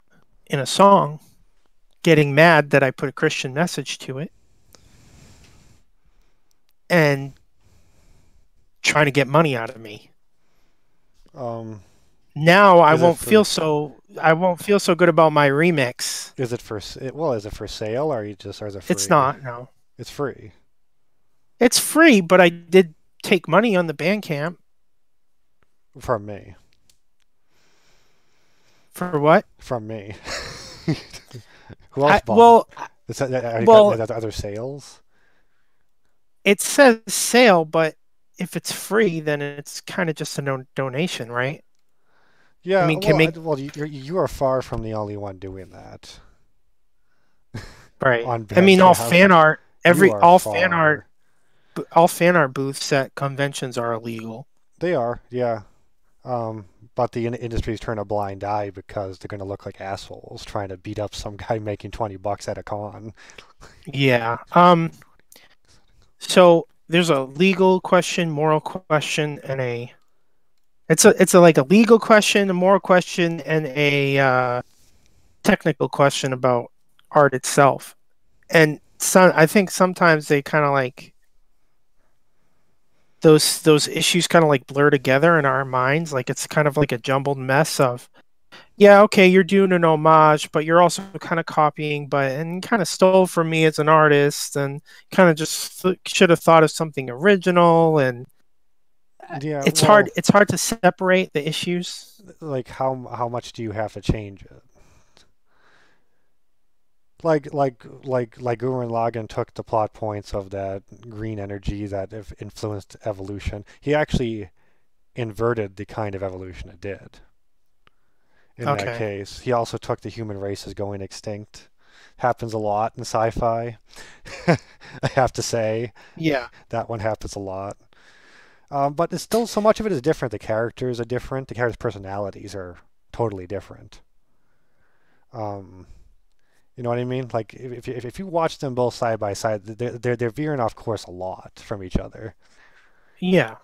in a song, getting mad that I put a Christian message to it, and trying to get money out of me. Um, Now is it for I won't feel so good about my remix. is it for well, is it for sale or is it It's free? not, no. It's free It's free, but I did take money on the Bandcamp. from me. For what? From me. Who else I, bought it? well, Are you well, got other sales? it says sale, but if it's free, then it's kind of just a donation, right? I Yeah, mean, can make well, you are far from the only one doing that right. on I mean, Bandcamp. You are far. all fan art booths at conventions are illegal. They are, yeah. But the industry's turned a blind eye because they're going to look like assholes trying to beat up some guy making $20 at a con. Yeah. So there's a legal question, moral question, and a it's a like a legal question, a moral question, and a technical question about art itself. And some I think sometimes they kind of like those issues kind of like blur together in our minds. Like it's kind of like a jumbled mess of yeah, okay, you're doing an homage, but you're also kind of copying, but and kind of stole from me as an artist, and kind of just should have thought of something original, and Yeah, it's hard. well, It's hard to separate the issues. like how much do you have to change it? Like Gurren Lagann took the plot points of that green energy that influenced evolution. He actually inverted the kind of evolution it did. In that Okay. case, he also took the human race as going extinct. Happens a lot in sci-fi. I have to say Yeah. that one happens a lot. But it's still so much of it is different. The characters are different. The characters' personalities are totally different. Um, you know what I mean? Like if you watch them both side by side, they're veering off course a lot from each other. Yeah.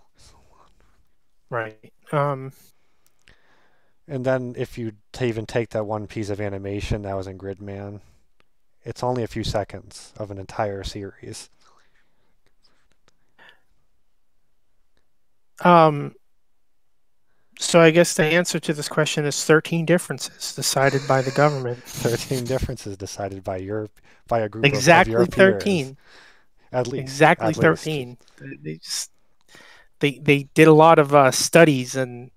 Right. And then if you even take that one piece of animation that was in Gridman, it's only a few seconds of an entire series. Um. So I guess the answer to this question is 13 differences decided by the government. 13 differences decided by a group of your Exactly peers, 13. at least, Exactly at least. 13. They did a lot of studies and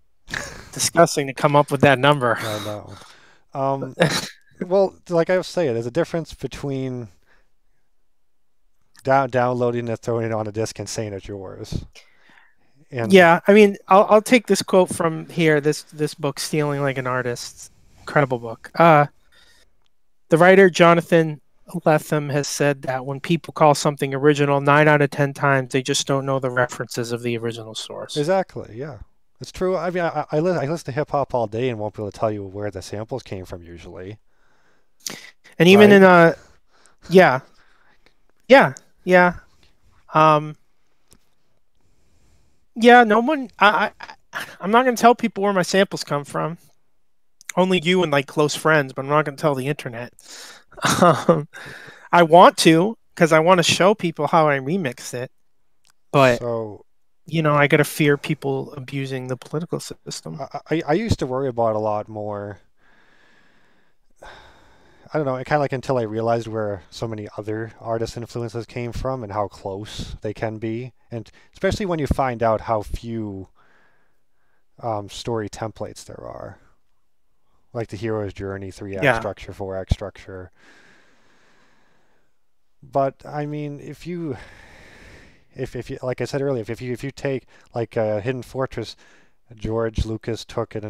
discussing to come up with that number. I know. Um, well, like I was saying, there's a difference between downloading it, throwing it on a disk, and saying it's yours. And Yeah, I mean, I'll take this quote from here. This book, "Stealing Like an Artist," incredible book. The writer Jonathan Lethem has said that when people call something original, 9 out of 10 times they just don't know the references of the original source. exactly, yeah, it's true. I mean, I listen to hip hop all day and won't be able to tell you where the samples came from usually, And even right? in yeah, yeah, yeah, um, yeah. No one, I'm not gonna tell people where my samples come from. Only you and like close friends, but I'm not gonna tell the internet. Um, I want to because I want to show people how I remixed it, but So I gotta fear people abusing the political system. I used to worry about it a lot more. I don't know, kind of like until I realized where so many other artist influences came from and how close they can be, and especially when you find out how few story templates there are, like the hero's journey, 3x Yeah. structure, 4x structure. But I mean, if you like I said earlier, if you take like Hidden Fortress, George Lucas took it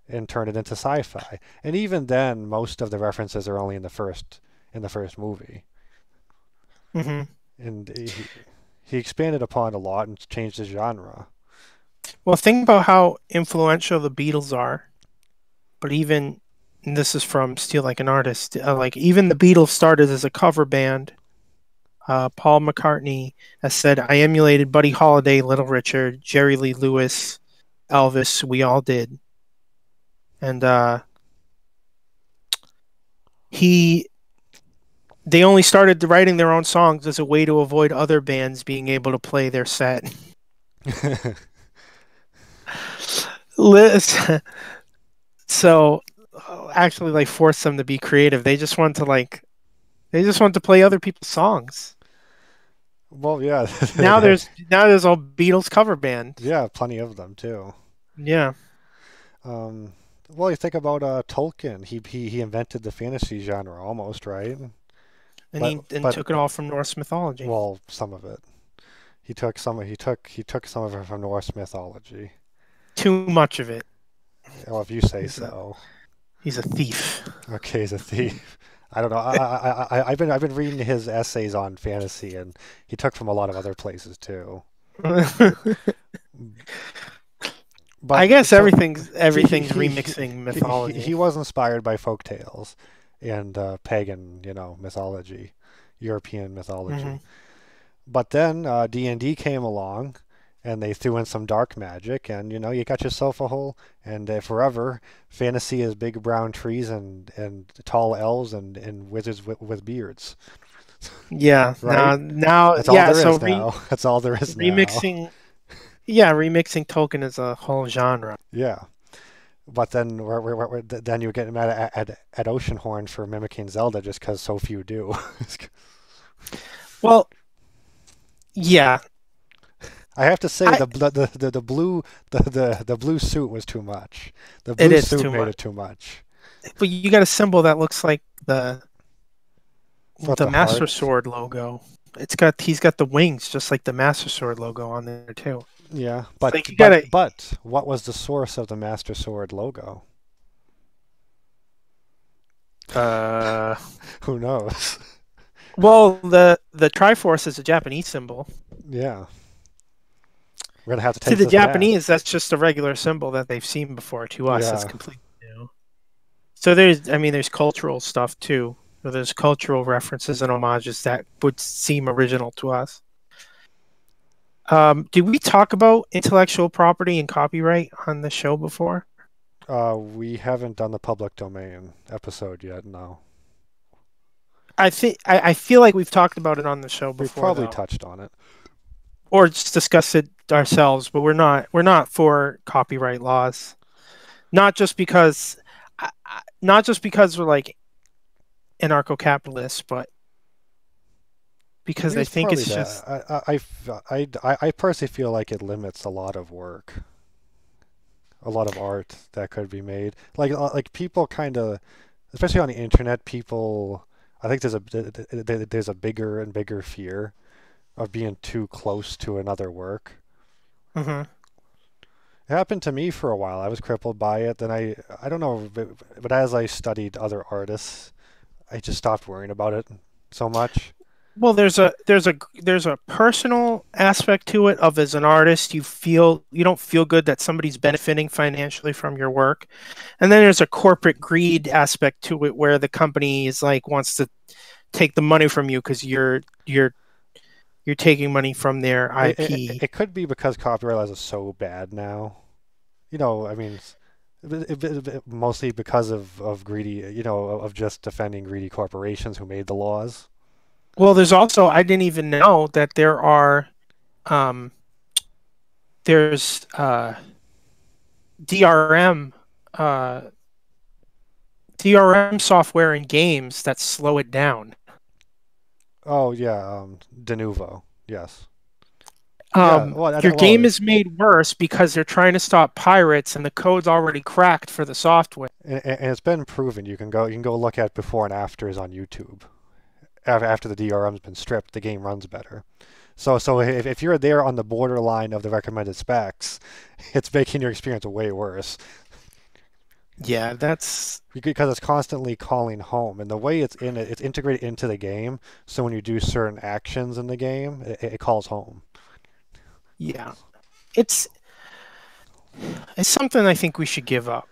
and turned it into sci-fi, and even then, most of the references are only in the first movie, hmm and he expanded upon a lot and changed the genre. Well, think about how influential the Beatles are. But even and this is from Steal Like an Artist. Like even the Beatles started as a cover band. Paul McCartney has said, "I emulated Buddy Holly, Little Richard, Jerry Lee Lewis, Elvis. We all did." And he they only started writing their own songs as a way to avoid other bands being able to play their set. Liz, so actually, like force them to be creative. They just want to play other people's songs. Well, yeah, Now there's a Beatles cover band. yeah, plenty of them too. Yeah, Um, well, you think about Tolkien. He invented the fantasy genre almost, right? and But he but took it all from Norse mythology. well, some of it. He took some of it from Norse mythology. Too much of it. Well, if you say He's a so. he's a thief. Okay, he's a thief. I don't know. I've been reading his essays on fantasy, and he took from a lot of other places too. I But guess so everything's remixing he mythology. was inspired by folk tales and pagan, mythology, European hmm mythology. But then D&D came along, and they threw in some dark magic, and you got yourself a whole. And forever, fantasy is big brown trees and tall elves and wizards with beards, Yeah. right? That's all Yeah. there So is now. That's all there is now. remixing. Yeah, remixing Tolkien is a whole genre. Yeah. But then then you get mad at Oceanhorn for mimicking Zelda just because so few do. Well, yeah. I have to say I the blue the blue suit was too much. The It blue is suit too made much. it too much. But you got a symbol that looks like What the the Master heart? Sword logo. He's got the wings just like the Master Sword logo on there too. Yeah, It's like you gotta but what was the source of the Master Sword logo? uh Who knows? well the Triforce is a Japanese symbol. Yeah, we're gonna have to To take the this back. Japanese, that's just a regular symbol that they've seen before. To us, that's Yeah, completely new. So there's cultural stuff too. So there's cultural references and homages that would seem original to us. Did we talk about intellectual property and copyright on the show before? we haven't done the public domain episode yet. No, I feel like we've talked about it on the show we've before probably though. touched on it. or just discuss it ourselves. But we're not for copyright laws. Not just because, not just because we're like anarcho-capitalists, but I because think I it's think partly it's that. just I personally feel like it limits a lot of work, a lot of art that could be made. Like people kind of, especially on the internet, people. I think there's a bigger and bigger fear of being too close to another work. Mhm. It happened to me for a while. I was crippled by it. Then I don't know, but as I studied other artists, I just stopped worrying about it so much. Well, there's a personal aspect to it of as an artist, you don't feel good that somebody's benefiting financially from your work. And then there's a corporate greed aspect to it where the company is like wants to take the money from you because you're taking money from their IP. It could be because copyright laws are so bad now. I mean, mostly because of greedy, of just defending greedy corporations who made the laws. Well, there's also I didn't even know that um there's DRM uh DRM software in games that slow it down. Oh yeah, Denuvo, yes, yeah. Your game is made worse because they're trying to stop pirates and the code's already cracked for the software. And it's been proven. You can go look at before and afters on YouTube. After the DRM's been stripped, the game runs better. So if you're there on the borderline of the recommended specs, it's making your experience way worse Yeah, that's because it's constantly calling home. And the way it's integrated into the game. So when you do certain actions in the game, it calls home. yeah. It's it's something I think we should give up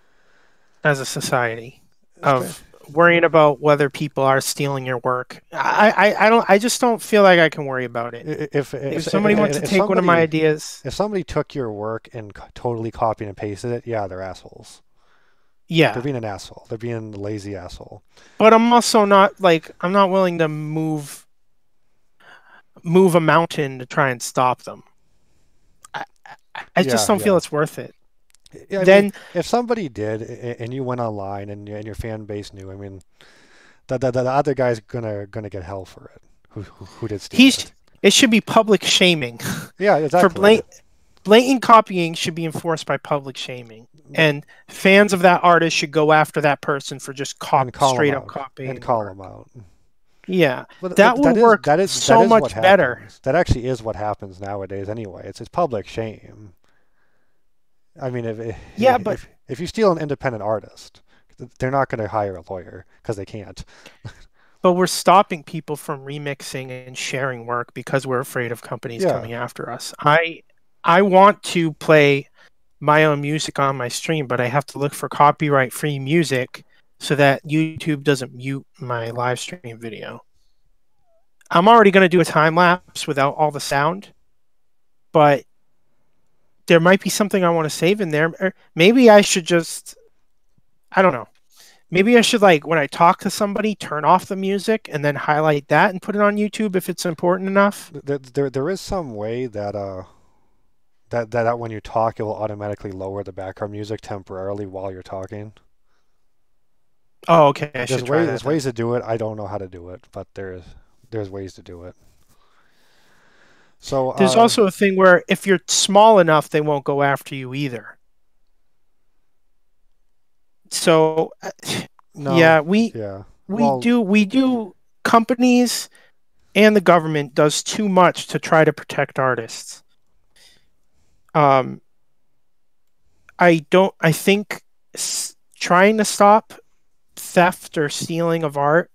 as a society of worrying about whether people are stealing your work. I just don't feel like I can worry about it. If somebody wants to take one of my ideas, If somebody took your work and totally copied and pasted it, yeah, they're assholes. They're yeah. being an asshole. They're being a lazy asshole. But I'm also not like I'm not willing to move a mountain to try and stop them. I, I just Yeah, don't feel yeah. it's worth it. Yeah, I mean, Then if somebody did and you went online and your fan base knew, I mean, the other guy's gonna get hell for it. Who did steal he's it? it should be public shaming Yeah, for exactly. blatant copying should be enforced by public shaming, and fans of that artist should go after that person for just And call them straight up out. And copying call work. them out. Yeah, But that will that is work that is that so is what much better. happens. That actually is what happens nowadays anyway. It's public shame. I mean, Yeah, but if you steal an independent artist, they're not going to hire a lawyer because they can't. we're stopping people from remixing and sharing work because we're afraid of companies Yeah, coming after us. I want to play my own music on my stream, but I have to look for copyright free music so that YouTube doesn't mute my live stream video. I'm already going to do a time lapse without all the sound, but there might be something I want to save in there. Or maybe I should just, I don't know. Maybe I should like when I talk to somebody, turn off the music and then highlight that and put it on YouTube if it's important enough. there is some way that when you talk, it will automatically lower the background music temporarily while you're talking. Oh, okay. I should try that There's then. ways to do it. I don't know how to do it, but there's ways to do it. So There's also a thing where if you're small enough, they won't go after you either. So, no, yeah, we yeah. we Well, do we do companies and the government does too much to try to protect artists. Um, I think trying to stop theft or stealing of art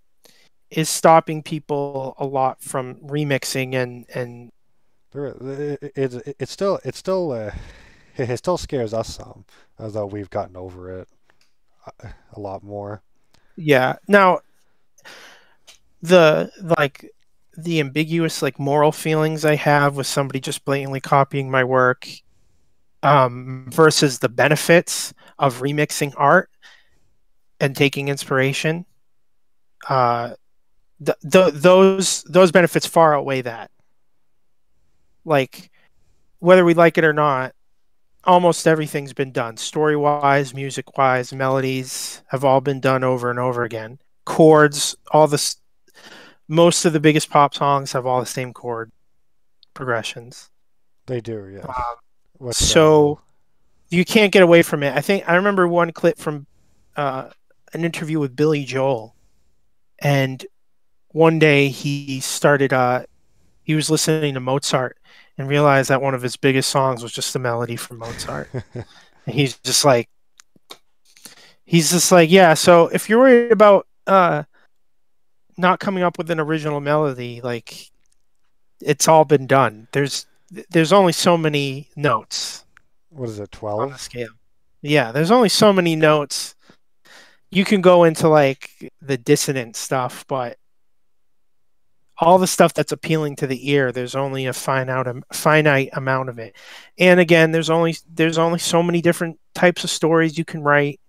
is stopping people a lot from remixing and it still scares us some, although we've gotten over it a lot more. yeah. Now the like the ambiguous like moral feelings I have with somebody just blatantly copying my work versus the benefits of remixing art and taking inspiration. Uh, those benefits far outweigh that. Like whether we like it or not, almost everything's been done. Story-wise, music-wise, melodies have all been done over and over again. Chords, most of the biggest pop songs have all the same chord progressions. They do, yes. What's So you can't get away from it. I remember one clip from an interview with Billy Joel, and one day he was listening to Mozart and realized that one of his biggest songs was just a melody from Mozart. And he's just like, yeah. So if you're worried about not coming up with an original melody, like it's all been done. There's only so many notes. What is it, on the 12? scale. Yeah, there's only so many notes. You can go into like the dissonant stuff, but all the stuff that's appealing to the ear, there's only a finite amount of it. And again, there's only so many different types of stories you can write.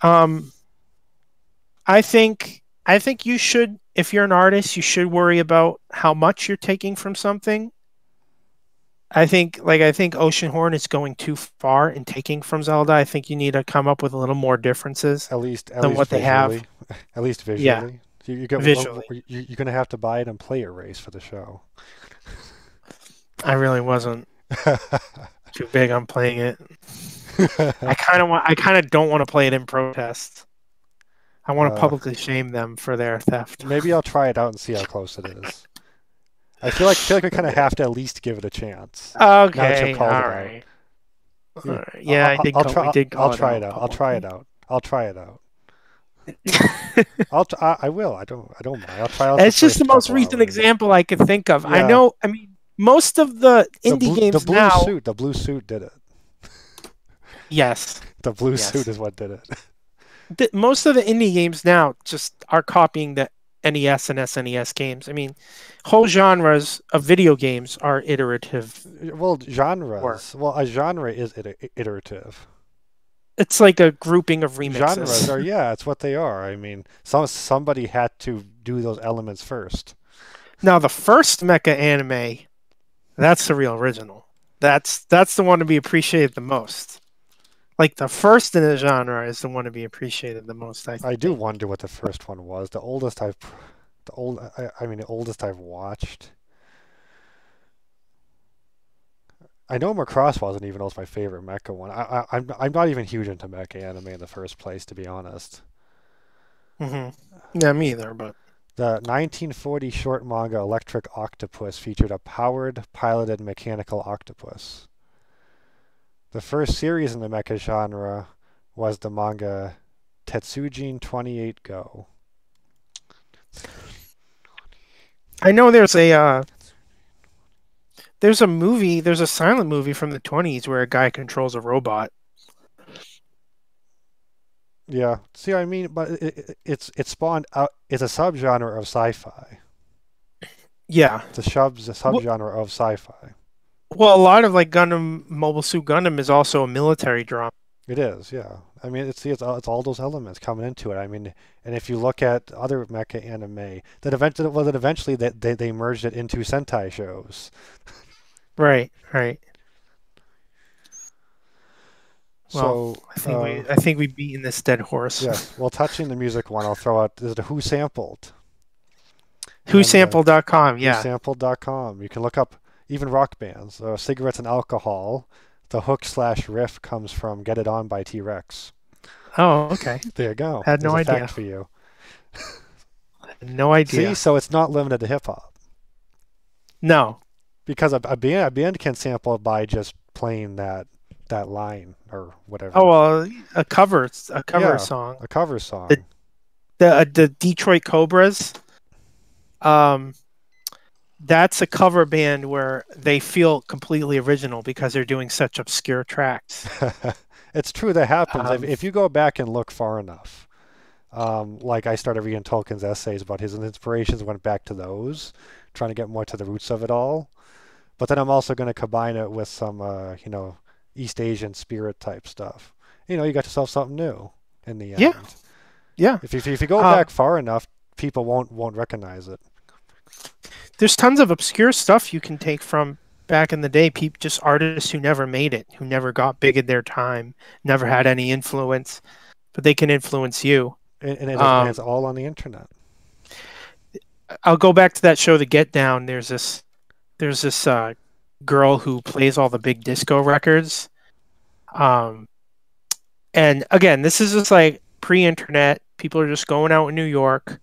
I think you should, if you're an artist, you should worry about how much you're taking from something. I think Oceanhorn is going too far in taking from Zelda. I think you need to come up with a little more differences At least than what they have. visually. At least visually. Yeah, visually. You're going to have to buy it and play Erase for the show. I really wasn't too big on playing it. I kind of don't want to play it in protest. I want to publicly shame them for their theft. Maybe I'll try it out and see how close it is. I feel like we kind of have to at least give it a chance. Okay, all right. Yeah, I'll try it out. I'll try it out. I will. I don't mind. I'll try out. It's just the most recent example I could think of. Yeah. I mean, most of the indie games now. The blue suit did it. Yes. The blue suit is what did it. Most of the indie games now just are copying the NES and SNES games. I mean, whole genres of video games are iterative. Well, genres. Well, a genre is iterative. It's like a grouping of remixes. Genres are, yeah, it's what they are. I mean, somebody had to do those elements first. Now, the first mecha anime, that's the real original. That's the one to be appreciated the most. Like the first in the genre is the one to be appreciated the most. I do wonder what the first one was. The oldest I've watched. I know Macross wasn't even my favorite mecha one. I'm not even huge into mecha anime in the first place, to be honest. Yeah, me either. But the 1940 short manga Electric Octopus featured a powered, piloted mechanical octopus. The first series in the mecha genre was the manga Tetsujin 28 Go. I know there's a movie, there's a silent movie from the 20s where a guy controls a robot. Yeah, see what I mean? But it spawned out, it's a subgenre of sci-fi. Yeah. It's a subgenre of sci-fi. Well, a lot of like Gundam, Mobile Suit Gundam is also a military drama. It is, yeah. I mean, it's all those elements coming into it. I mean, and if you look at other mecha anime, that eventually they merged it into Sentai shows. Right. So well, I think we've beaten this dead horse. Yeah. Well, touching the music one, I'll throw out is the Who Sampled. WhoSampled.com, yeah. WhoSampled.com. You can look up even rock bands, Cigarettes and Alcohol. The hook/riff comes from Get It On by T-Rex. Oh, okay. There you go. Had no idea. Fact for you. No idea. See, so it's not limited to hip-hop. No. Because a band can sample it by just playing that line or whatever. Oh, well, a cover song. A cover song. The Detroit Cobras. That's a cover band where they feel completely original because they're doing such obscure tracks. It's true that happens. If you go back and look far enough, like I started reading Tolkien's essays about his inspirations, went back to those, trying to get more to the roots of it all. But then I'm also going to combine it with some, East Asian spirit type stuff. You got yourself something new in the end. Yeah. If you go back far enough, people won't recognize it. There's tons of obscure stuff you can take from back in the day, people, just artists who never made it, who never got big in their time, never had any influence, but they can influence you. And it's all on the internet. I'll go back to that show, The Get Down. There's this girl who plays all the big disco records. And again, this is just like pre-internet. People are just going out in New York,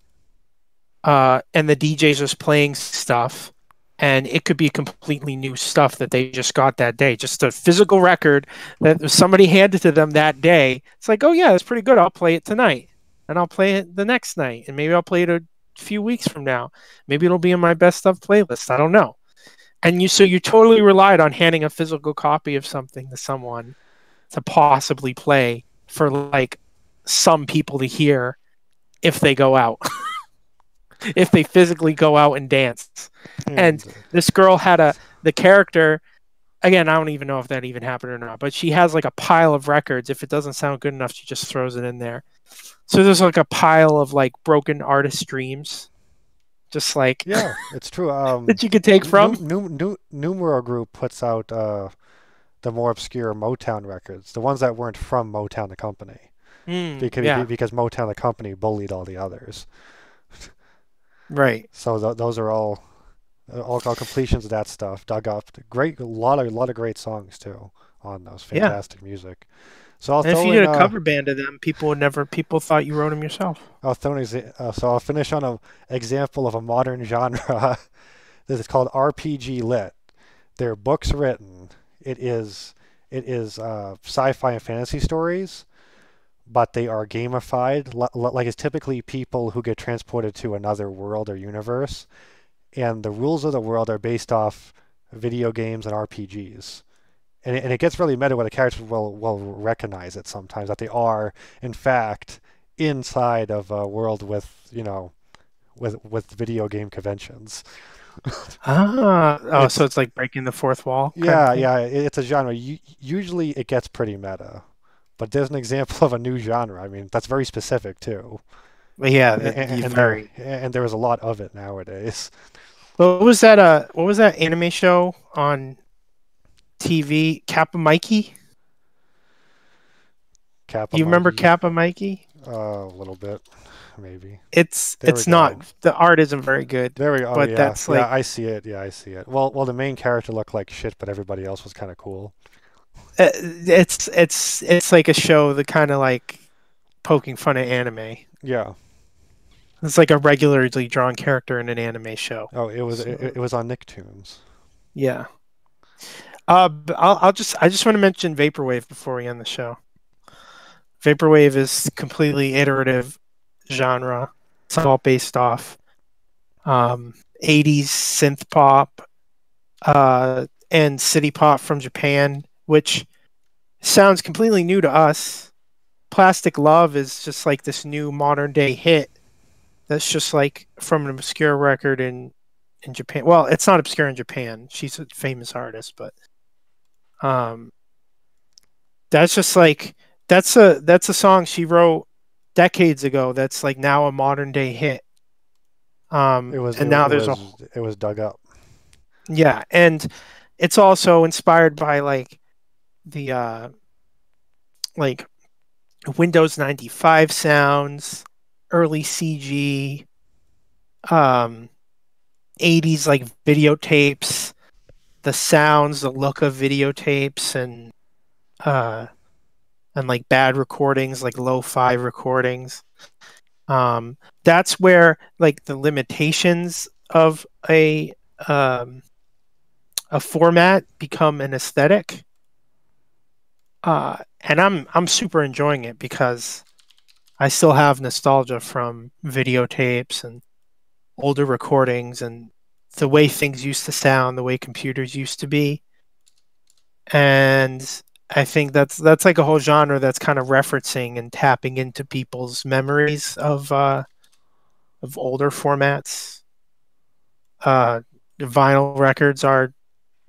and the DJ's just playing stuff, and it could be completely new stuff that they just got that day, just a physical record that somebody handed to them that day. It's like, oh yeah, that's pretty good. I'll play it tonight, and I'll play it the next night, and maybe I'll play it a few weeks from now. Maybe it'll be in my best of playlist. I don't know. And so you totally relied on handing a physical copy of something to someone to possibly play for like some people to hear if they go out. If they physically go out and dance. And this girl had the character, again, I don't even know if that even happened or not, but she has like a pile of records. If it doesn't sound good enough, she just throws it in there. So there's like a pile of like broken artist dreams, just like yeah, it's true. that you could take from. Numero Group puts out the more obscure Motown records, the ones that weren't from Motown the company, because Motown the company bullied all the others. Right. So those are all completions of that stuff dug up. A lot of great songs too on those. Fantastic music. So and if you did a cover band of them, people thought you wrote them yourself. So I'll finish on an example of a modern genre. This is called RPG lit. They're books written. It is sci-fi and fantasy stories, but they are gamified. Like it's typically people who get transported to another world or universe, and the rules of the world are based off video games and RPGs. And it gets really meta where the characters will recognize it sometimes, that they are, in fact, inside of a world with, with video game conventions. So it's like breaking the fourth wall? Yeah, it's a genre. Usually it gets pretty meta, but there's an example of a new genre. I mean, that's very specific, too. Yeah, and there was a lot of it nowadays. What was that anime show on TV, Kappa Mikey? You remember Kappa Mikey? A little bit, maybe. It's not, the art isn't very good. There we go. But that's like, I see it. Yeah, I see it. Well, the main character looked like shit, but everybody else was kind of cool. It's like a show that kind of like poking fun at anime. Yeah. It's like a regularly drawn character in an anime show. Oh, it was on Nicktoons. Yeah. I just want to mention Vaporwave before we end the show. Vaporwave is completely iterative genre. It's all based off 80s synth pop and city pop from Japan, which sounds completely new to us. Plastic Love is just like this new modern day hit that's just like from an obscure record in Japan. Well, it's not obscure in Japan. She's a famous artist, but that's just like that's a song she wrote decades ago that's like now a modern day hit. It was dug up. Yeah, and it's also inspired by like the like Windows 95 sounds, early CG, 80s like videotapes, the sounds, the look of videotapes, and like bad recordings, like lo-fi recordings. That's where like the limitations of a format become an aesthetic. And I'm super enjoying it because I still have nostalgia from videotapes and older recordings and the way things used to sound, the way computers used to be. And I think that's like a whole genre that's kind of referencing and tapping into people's memories of older formats. Vinyl records are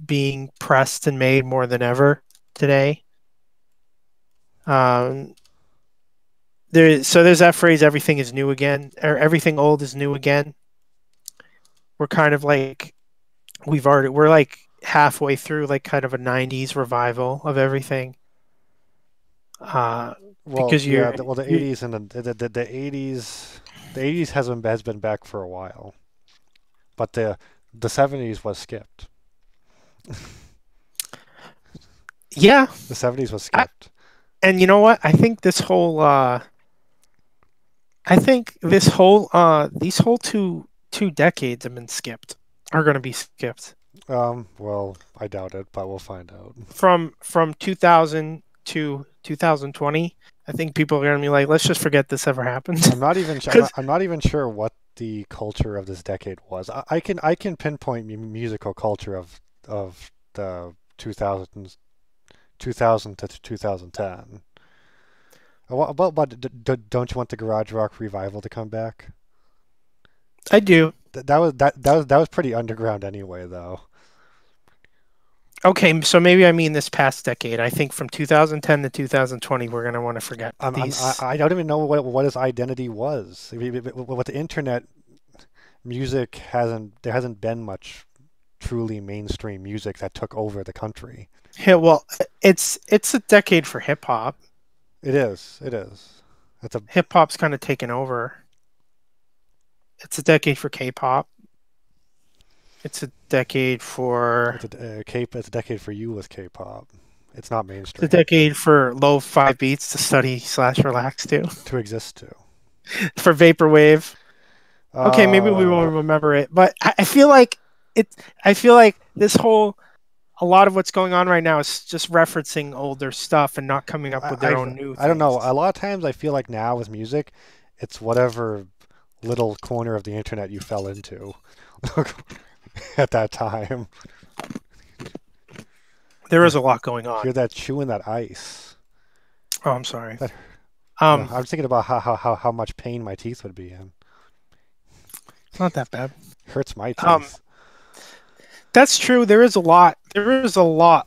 being pressed and made more than ever today. There's that phrase, everything is new again, or everything old is new again. We're kind of like we're like halfway through like kind of a '90s revival of everything. Uh, Well, because yeah. you're Well, the you 80s and the 80s has been back for a while, but the 70s was skipped. yeah. The 70s was I, skipped. and you know what? I think this whole these whole two decades have been skipped. Are going to be skipped Well, I doubt it, but we'll find out. from 2000 to 2020. I think people are going to be like, let's just forget this ever happened. I'm not even sure. Because I'm not even sure what the culture of this decade was. I can pinpoint musical culture of the 2000 to 2010. Don't you want the garage rock revival to come back? I do. That was pretty underground anyway, though. Okay, so maybe I mean this past decade. I think from 2010 to 2020, we're going to want to forget these. I don't even know what his identity was. I mean, with the internet, music hasn't there hasn't been much truly mainstream music that took over the country. Yeah, well, it's a decade for hip hop. It is. It is. That's a Hip hop's kind of taken over. It's a decade for K-pop. It's a decade for It's a decade for you with K-pop. It's not it's a mainstream decade for low five beats to study slash relax to. to exist to. For vaporwave. Okay, maybe we Uh, won't remember it, but I feel like it. I feel like this whole a lot of what's going on right now is just referencing older stuff and not coming up with their own new I don't know. A things. lot of times I feel like now with music, it's whatever little corner of the internet you fell into at that time. There is a lot going on. Hear that chewing that ice. Oh, I'm sorry. That Um, I was thinking about how much pain my teeth would be in. it's not that bad. Hurts my Um, teeth. that's true. There is a lot. There is a lot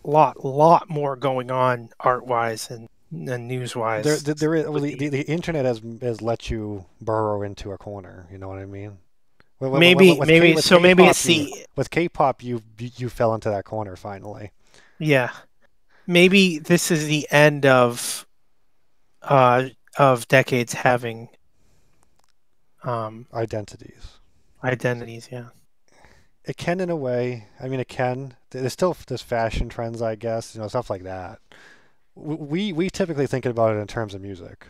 more going on art wise and news wise. There is well, the internet has let you burrow into a corner. You know what I mean? Maybe With so. Maybe K-pop, it's the with K-pop, you fell into that corner finally. yeah. Maybe this is the end uh of decades having um Identities. identities. Yeah. It can in a way. I mean, it can. There's fashion trends, I guess. Stuff like that. We typically think about it in terms of music.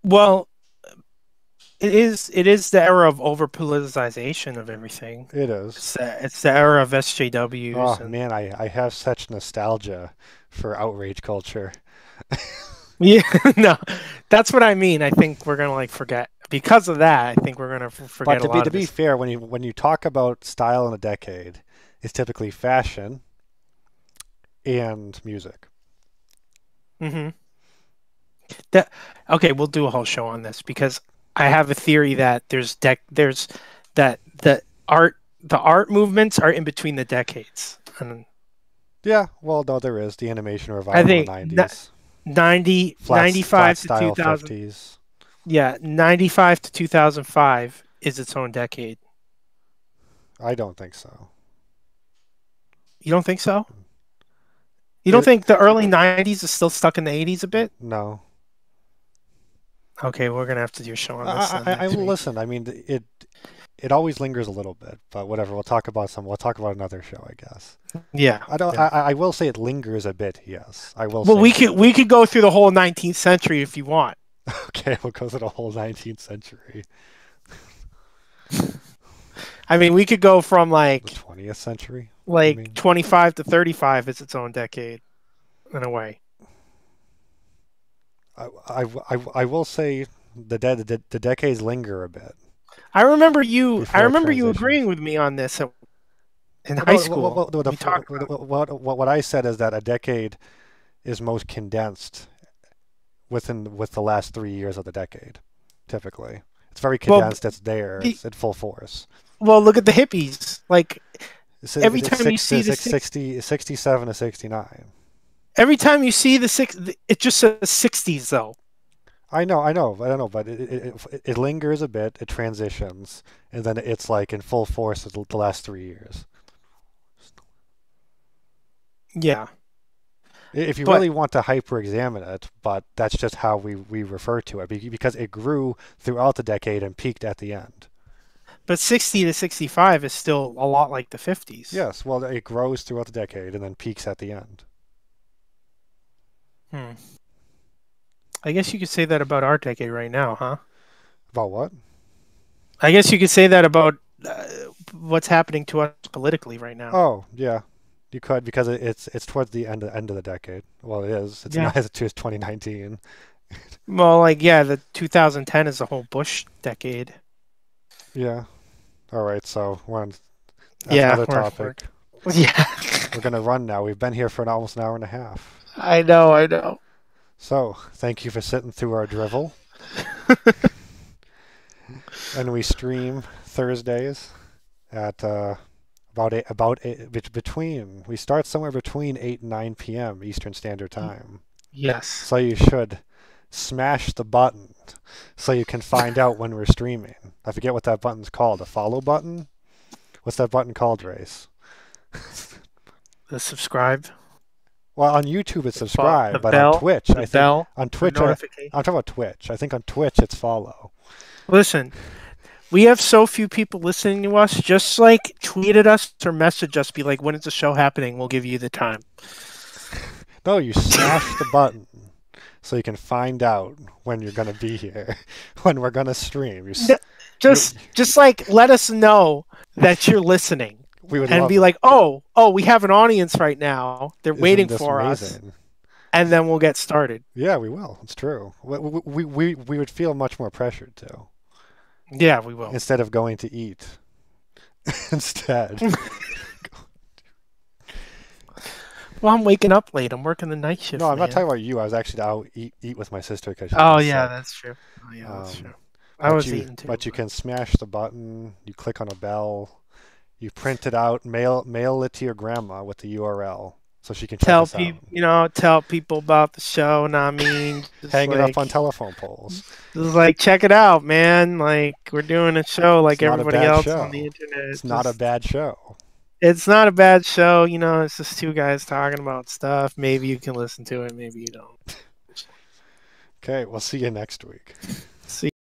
Well, it is the era of over politicization of everything. It is. It's the era of SJWs Oh and man, I have such nostalgia for outrage culture. yeah, no, that's what I mean. I think we're gonna like forget because of that. I think we're gonna But forget a lot to of be this. fair, when you talk about style in a decade, it's typically fashion and music. Hmm. That okay, we'll do a whole show on this because I have a theory that there's that the art movements are in between the decades. And Yeah, well, no, there is the animation I revival in the think 90s, 95 flat to style 2000. 50s. Yeah, 95 to 2005 is its own decade. I don't think so. You don't think so? You don't It, think the early 90s is still stuck in the 80s a bit? no. Okay, we're gonna have to do a show on this then I next week. listen. I mean, it always lingers a little bit, but whatever. We'll talk about another show, I guess. Yeah, I don't. yeah. I will say it lingers a bit. Yes, I will Well, say that. we could go through the whole 19th century if you want. Okay, we'll go to the whole 19th century, I mean, we could go from the like 20th century. I like mean, 25 to 35 is its own decade in a way. I will say the decades linger a bit I before it remember you transitions. agreeing with me on this in high Well, school. We talked about what I said is that a decade is most condensed with the last 3 years of the decade. Typically, it's very well, condensed. It's there. the, It's at full force. well, look at the hippies. Like every It's time you see the 67 to 69. every time you see the six, it just says 60s though. I know, but it lingers a bit. It transitions, and then it's like in full force the last 3 years. Yeah. If you But really want to hyper-examine it, but that's just how we refer to it because it grew throughout the decade and peaked at the end. 60 to 65 is still a lot like the 50s. Yes, well, it grows throughout the decade and then peaks at the end. Hmm. I guess you could say that about our decade right now, huh? About what? I guess you could say that about what's happening to us politically right now. Oh, yeah. You could because it's towards the end of the decade. Well, it is. It's Yeah. not as it is 2019. Well, like, yeah, the 2010 is the whole Bush decade. Yeah. All right. So that's Yeah, another we're topic. yeah. We're gonna run now. We've been here for almost an hour and a half. I know, I know. So thank you for sitting through our drivel. And we stream Thursdays at between. We start somewhere between 8 and 9 p.m. Eastern Standard Time. Yes. So you should smash the button so you can find out when we're streaming. I forget what that button's called. A follow button? What's that button called, Race? The subscribe. Well, on YouTube it's subscribe, The but bell, on Twitch, the I think bell on for Twitch, notification. I'm talking about Twitch. I think on Twitch it's follow. Listen, we have so few people listening to us. Just like tweet at us or message us, be like, "When is the show happening? We'll give you the time." No, you smash the button so you can find out when you're gonna be here, when we're gonna stream. Just like let us know that you're listening. We would And love be it. like, oh, we have an audience right now. They're Isn't waiting this for us, amazing? and then we'll get started. Yeah, we will. It's true. We would feel much more pressured too, Yeah, we will. instead of going to eat. Instead. Well, I'm waking up late. I'm working the night shift. No, I'm not man. talking about you. I was actually out eat with my sister because she Oh was yeah, sick. that's true. Oh yeah, that's Um, true. I But was you, eating too. but you can smash the button. You click on a bell. You print it out. Mail it to your grandma with the URL so she can check Tell us out. people, tell people about the show. And I mean, just Hang it like, up on telephone poles. just like check it out, man. Like we're doing a show like It's not a everybody bad else show. on the internet. It's not a bad show. It's not a bad show. It's just two guys talking about stuff. Maybe you can listen to it. Maybe you don't. Okay, we'll see you next week. See.